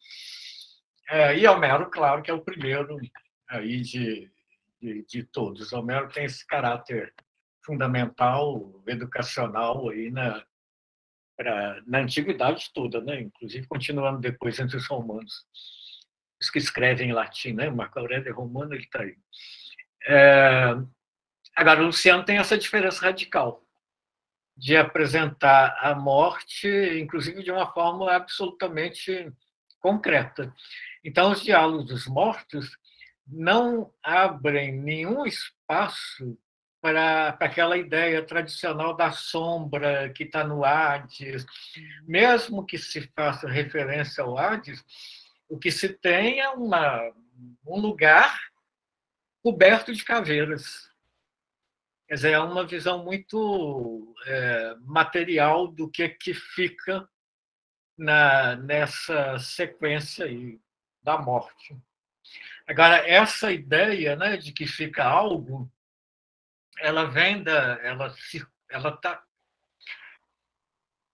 E Homero, claro, que é o primeiro aí de todos. Homero tem esse caráter fundamental, educacional aí na antiguidade toda, né? Inclusive continuando depois entre os romanos. Os que escrevem em latim, né? Marco Aurélio é romano, ele está aí. Agora, o Luciano tem essa diferença radical de apresentar a morte, inclusive de uma forma absolutamente concreta. Então, os diálogos dos mortos não abrem nenhum espaço para aquela ideia tradicional da sombra que está no Hades. Mesmo que se faça referência ao Hades, o que se tem é um lugar coberto de caveiras. Quer dizer, é uma visão muito material do que fica nessa sequência aí da morte. Agora, essa ideia, né, de que fica algo, ela vem ela tá.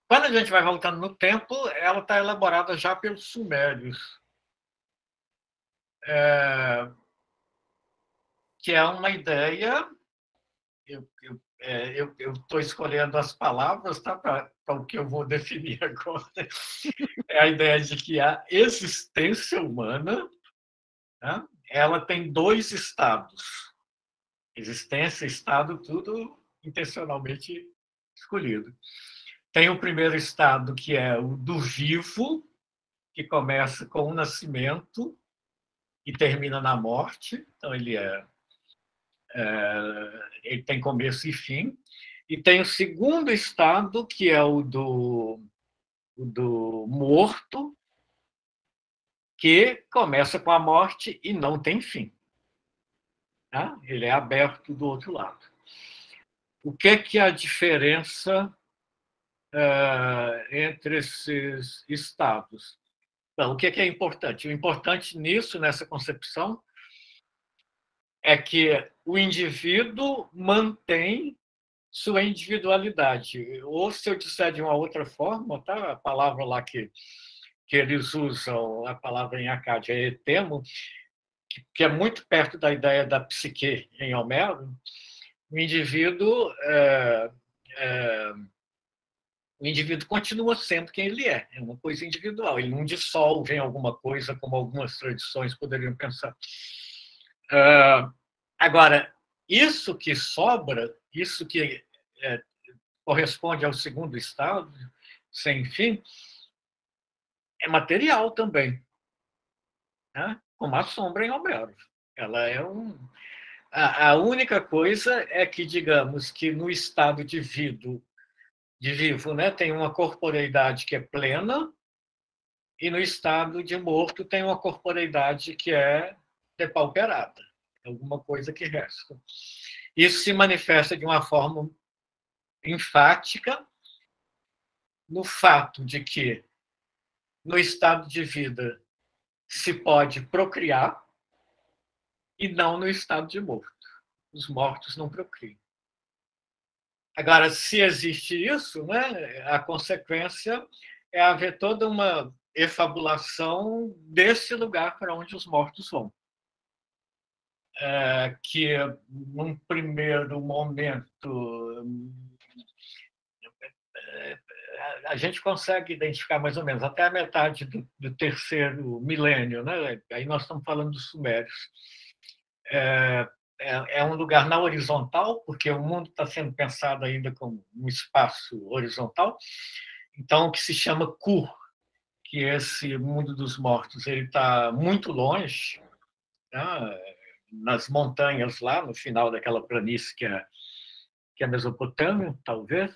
Quando a gente vai voltando no tempo, ela está elaborada já pelos sumérios, que é uma ideia. Eu estou escolhendo as palavras, tá, para o que eu vou definir agora. É a ideia de que a existência humana, né, ela tem dois estados. Existência, estado, tudo intencionalmente escolhido. Tem o primeiro estado, que é o do vivo, que começa com o nascimento e termina na morte. Então, ele tem começo e fim. E tem o segundo estado, que é o do morto, que começa com a morte e não tem fim. Tá? Ele é aberto do outro lado. O que é a diferença entre esses estados? Então, o que é importante? O importante nisso, nessa concepção, é que o indivíduo mantém sua individualidade. Ou, se eu disser de uma outra forma, tá? A palavra lá que eles usam, a palavra em Acádia é etemo, que é muito perto da ideia da psique em Homero. O indivíduo continua sendo quem ele é uma coisa individual, ele não dissolve em alguma coisa, como algumas tradições poderiam pensar. Agora, isso que sobra, isso que corresponde ao segundo estado, sem fim, é material também, né? Como a sombra em Homero. Ela é a única coisa é que, digamos, que no estado de vivo, né, tem uma corporeidade que é plena, e no estado de morto tem uma corporeidade que é depauperada, alguma coisa que resta. Isso se manifesta de uma forma enfática no fato de que, no estado de vida, se pode procriar e não no estado de morto. Os mortos não procriam. Agora, se existe isso, né, a consequência é haver toda uma efabulação desse lugar para onde os mortos vão. Que, num primeiro momento, a gente consegue identificar mais ou menos até a metade do terceiro milênio, né? Aí nós estamos falando dos sumérios. É um lugar na horizontal, porque o mundo está sendo pensado ainda como um espaço horizontal. Então, o que se chama Kur, que é esse mundo dos mortos, ele está muito longe, né? Nas montanhas lá, no final daquela planície que é a Mesopotâmia, talvez.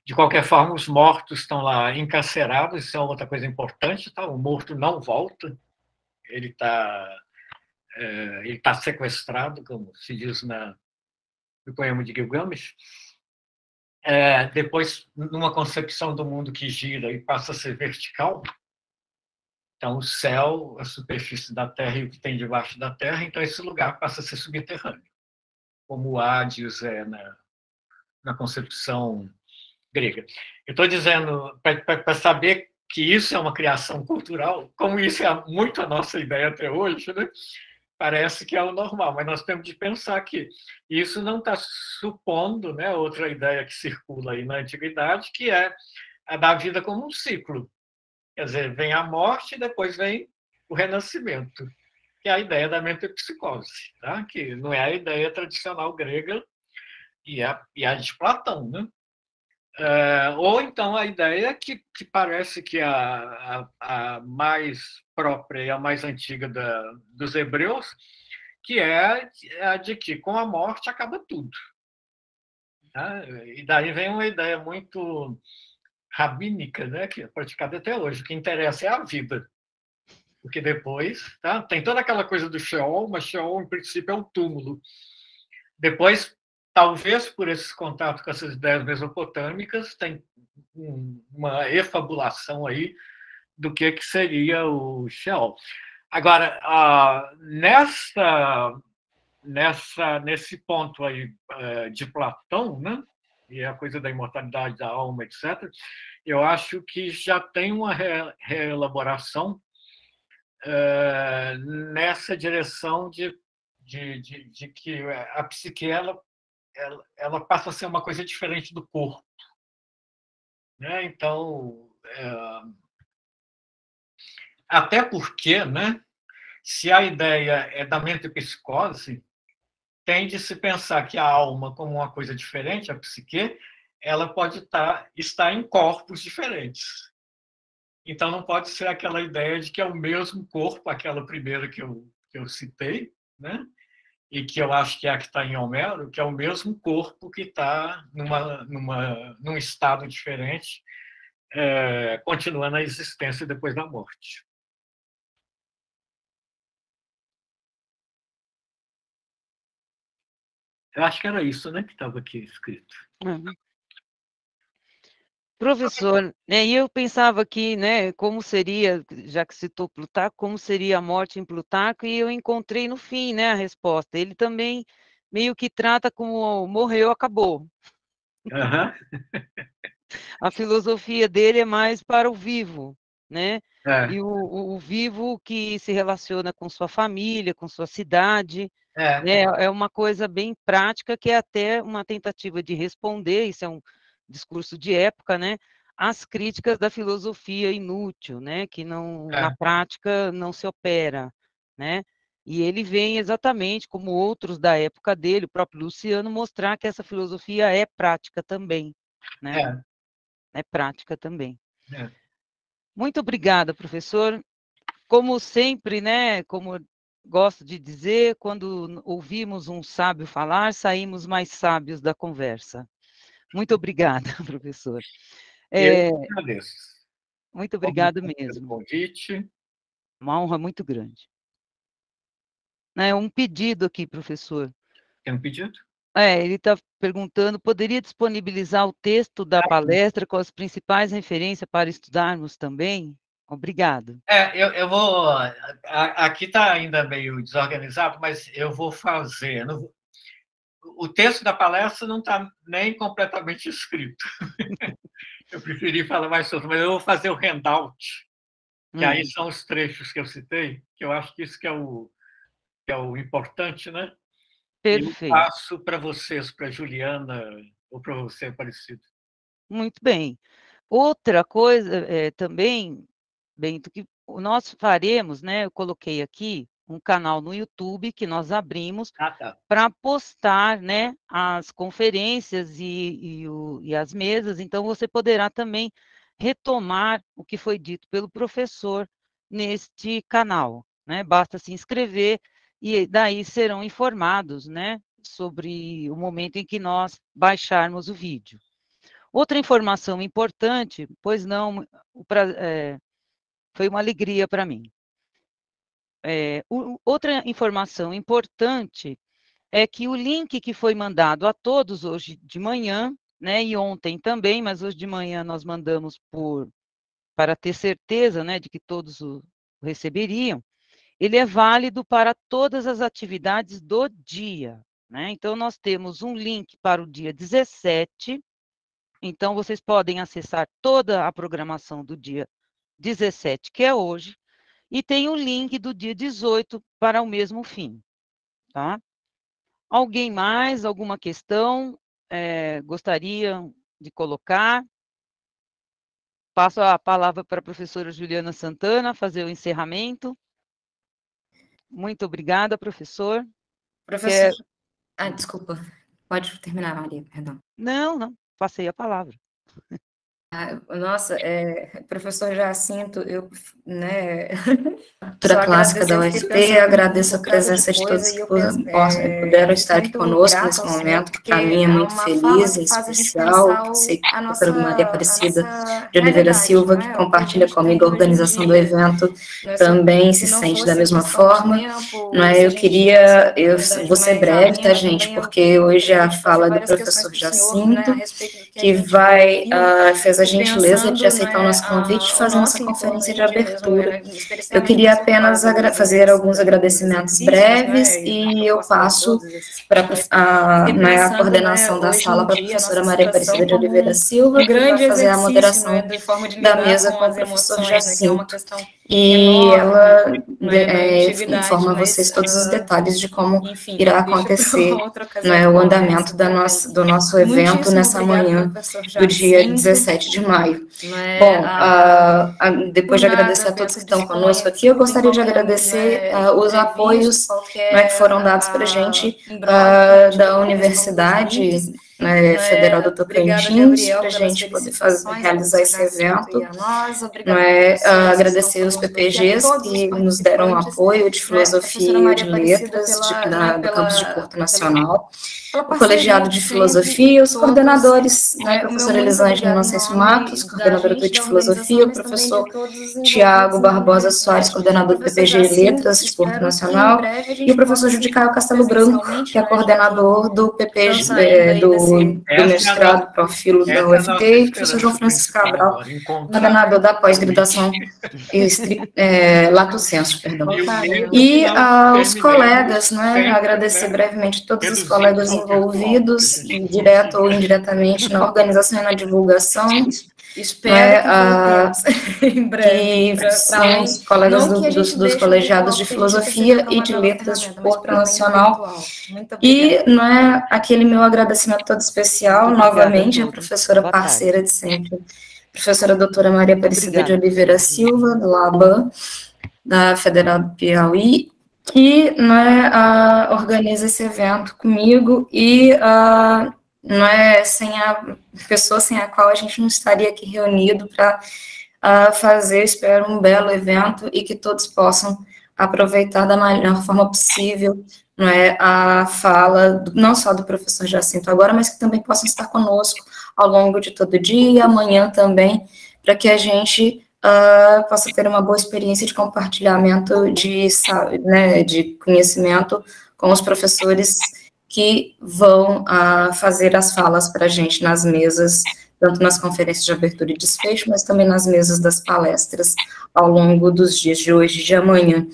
De qualquer forma, os mortos estão lá encarcerados, isso é outra coisa importante, tá? O morto não volta, ele está sequestrado, como se diz no poema de Gilgamesh. depois, numa concepção do mundo que gira e passa a ser vertical, então o céu, a superfície da Terra e o que tem debaixo da Terra, então esse lugar passa a ser subterrâneo, como o Hades é na concepção grega. Eu estou dizendo, para saber que isso é uma criação cultural, como isso é muito a nossa ideia até hoje, né? Parece que é o normal, mas nós temos de pensar que isso não está supondo, né, outra ideia que circula aí na antiguidade, que é a da vida como um ciclo. Quer dizer, vem a morte e depois vem o renascimento, que é a ideia da metempsicose, tá? Que não é a ideia tradicional grega e a de Platão, né? Ou então a ideia que parece que a mais própria e a mais antiga dos hebreus, que é a de que com a morte acaba tudo. Tá? E daí vem uma ideia muito rabínica, né, que é praticada até hoje. O que interessa é a vida. Porque depois, tá? Tem toda aquela coisa do Sheol, mas Sheol, em princípio, é um túmulo. Depois, talvez por esses contatos com essas ideias mesopotâmicas, tem uma efabulação aí do que seria o Sheol. Agora, nesse ponto aí de Platão, né? E a coisa da imortalidade da alma, etc., eu acho que já tem uma reelaboração nessa direção de que a psique ela passa a ser uma coisa diferente do corpo, né? Então, até porque, né, se a ideia é da metempsicose, tende a se pensar que a alma, como uma coisa diferente, a psique, ela pode estar em corpos diferentes. Então, não pode ser aquela ideia de que é o mesmo corpo, aquela primeira que eu citei, né? E que eu acho que é a que está em Homero, que é o mesmo corpo que está num estado diferente, continuando a existência depois da morte. Eu acho que era isso, né, que estava aqui escrito. Uhum. Professor, né, e eu pensava que, né, como seria, já que citou Plutarco, como seria a morte em Plutarco, e eu encontrei no fim, né, a resposta. Ele também meio que trata como morreu, acabou. Uhum. A filosofia dele é mais para o vivo, né? É. E o vivo que se relaciona com sua família, com sua cidade, né? É uma coisa bem prática, que é até uma tentativa de responder, isso é um discurso de época, né? As críticas da filosofia inútil, né? Que não, na prática não se opera, né? E ele vem exatamente como outros da época dele, o próprio Luciano, mostrar que essa filosofia é prática também, né? É prática também. Muito obrigada, professor. Como sempre, né, como gosto de dizer, quando ouvimos um sábio falar, saímos mais sábios da conversa. Muito obrigada, professor. Eu agradeço. Muito obrigado Pelo mesmo. convite. Uma honra muito grande. Um pedido aqui, professor. Tem um pedido? Ele está perguntando, poderia disponibilizar o texto da palestra com as principais referências para estudarmos também? Obrigado. Eu vou. Aqui está ainda meio desorganizado, mas eu vou fazer. O texto da palestra não está nem completamente escrito. Eu preferi falar mais sobre, mas eu vou fazer o handout, que aí são os trechos que eu citei, que eu acho que isso que é o importante, né? Perfeito. E eu passo para vocês, para a Juliana, ou para você, Aparecido. Muito bem. Outra coisa também, Bento, que nós faremos, né? Eu coloquei aqui um canal no YouTube que nós abrimos para postar, né, as conferências e as mesas. Então, você poderá também retomar o que foi dito pelo professor neste canal, né? Basta se inscrever e daí serão informados, né, sobre o momento em que nós baixarmos o vídeo. Outra informação importante, pois não, foi uma alegria para mim. Outra informação importante é que o link que foi mandado a todos hoje de manhã, né, e ontem também, mas hoje de manhã nós mandamos para ter certeza, né, de que todos o receberiam. Ele é válido para todas as atividades do dia, né? Então, nós temos um link para o dia 17, então vocês podem acessar toda a programação do dia 17, que é hoje, e tem o link do dia 18 para o mesmo fim, tá? Alguém mais, alguma questão gostaria de colocar? Passo a palavra para a professora Juliana Santana fazer o encerramento. Muito obrigada, professor. Professor... desculpa. Pode terminar, Maria, perdão. Não, passei a palavra. Nossa, professor Jacinto, eu, né, cultura clássica da UFT, agradeço a presença de todos que puderam estar aqui conosco nesse momento, que para mim é muito feliz e especial, que sei que a professora Maria Aparecida de Oliveira Silva, que compartilha comigo a organização do evento, também se sente da mesma forma, né, eu vou ser breve, tá, gente, porque hoje a fala do professor Jacinto, que fez a gentileza de aceitar o nosso convite e fazer nossa conferência de abertura. Eu queria apenas fazer alguns agradecimentos breves e eu passo para a coordenação da sala para a professora Maria Aparecida de Oliveira Silva, que vai fazer a moderação da mesa com o professor Jacinto. E ela informa a vocês todos os detalhes de como irá acontecer, né, o andamento do nosso evento nessa manhã do dia 17 de maio. Bom, depois de agradecer a todos que estão conosco aqui, eu gostaria de agradecer os apoios, né, que foram dados para a gente da Universidade Federal do Tocantins, para a gente poder realizar esse evento. Agradecer os PPGs que nos deram apoio de filosofia e de letras do campus de Porto Nacional, o colegiado de filosofia, os coordenadores, né, a professora Elisângela Inocêncio Matos, coordenadora de filosofia, o professor Tiago Barbosa Soares, coordenador do PPG Letras de Porto Nacional, e o professor Judicaio Castelo Branco, que é coordenador do PPG, do mestrado Profilo da UFT, e o professor João Francisco Cabral, coordenador da pós-graduação Lato Sensu, perdão. E os colegas, né, agradecer brevemente todos os colegas envolvidos, direto ou indiretamente, na organização e na divulgação. Espero que em breve, que são os colegas dos colegiados de filosofia e de letras de Porto Nacional. E aquele meu agradecimento todo especial, novamente, à professora parceira de sempre, professora doutora Maria Aparecida de Oliveira Silva, do LABAN, da Federal do Piauí, que organiza esse evento comigo e sem a pessoa sem a qual a gente não estaria aqui reunido para fazer, espero, um belo evento e que todos possam aproveitar da melhor forma possível a fala, não só do professor Jacinto agora, mas que também possam estar conosco ao longo de todo o dia e amanhã também, para que a gente possa ter uma boa experiência de compartilhamento de conhecimento com os professores que vão fazer as falas para a gente nas mesas, tanto nas conferências de abertura e desfecho, mas também nas mesas das palestras ao longo dos dias de hoje e de amanhã.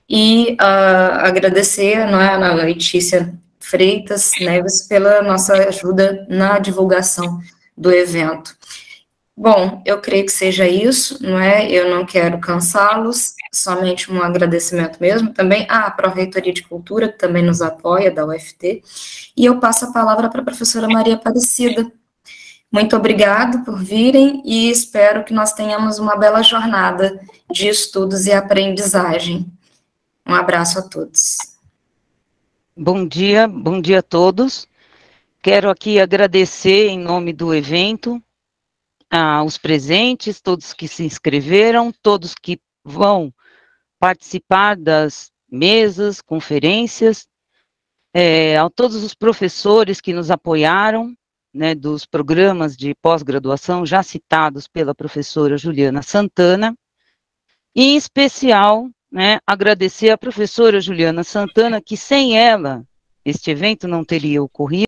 E agradecer a Letícia Freitas Neves pela nossa ajuda na divulgação do evento. Bom, eu creio que seja isso, eu não quero cansá-los, somente um agradecimento mesmo, também à Pró-Reitoria de Cultura, que também nos apoia, da UFT, e eu passo a palavra para a professora Maria Aparecida. Muito obrigado por virem e espero que nós tenhamos uma bela jornada de estudos e aprendizagem. Um abraço a todos. Bom dia a todos. Quero aqui agradecer em nome do evento aos presentes, todos que se inscreveram, todos que vão participar das mesas, conferências, a todos os professores que nos apoiaram, dos programas de pós-graduação já citados pela professora Juliana Santana, e em especial, agradecer à professora Juliana Santana, que sem ela, este evento não teria ocorrido,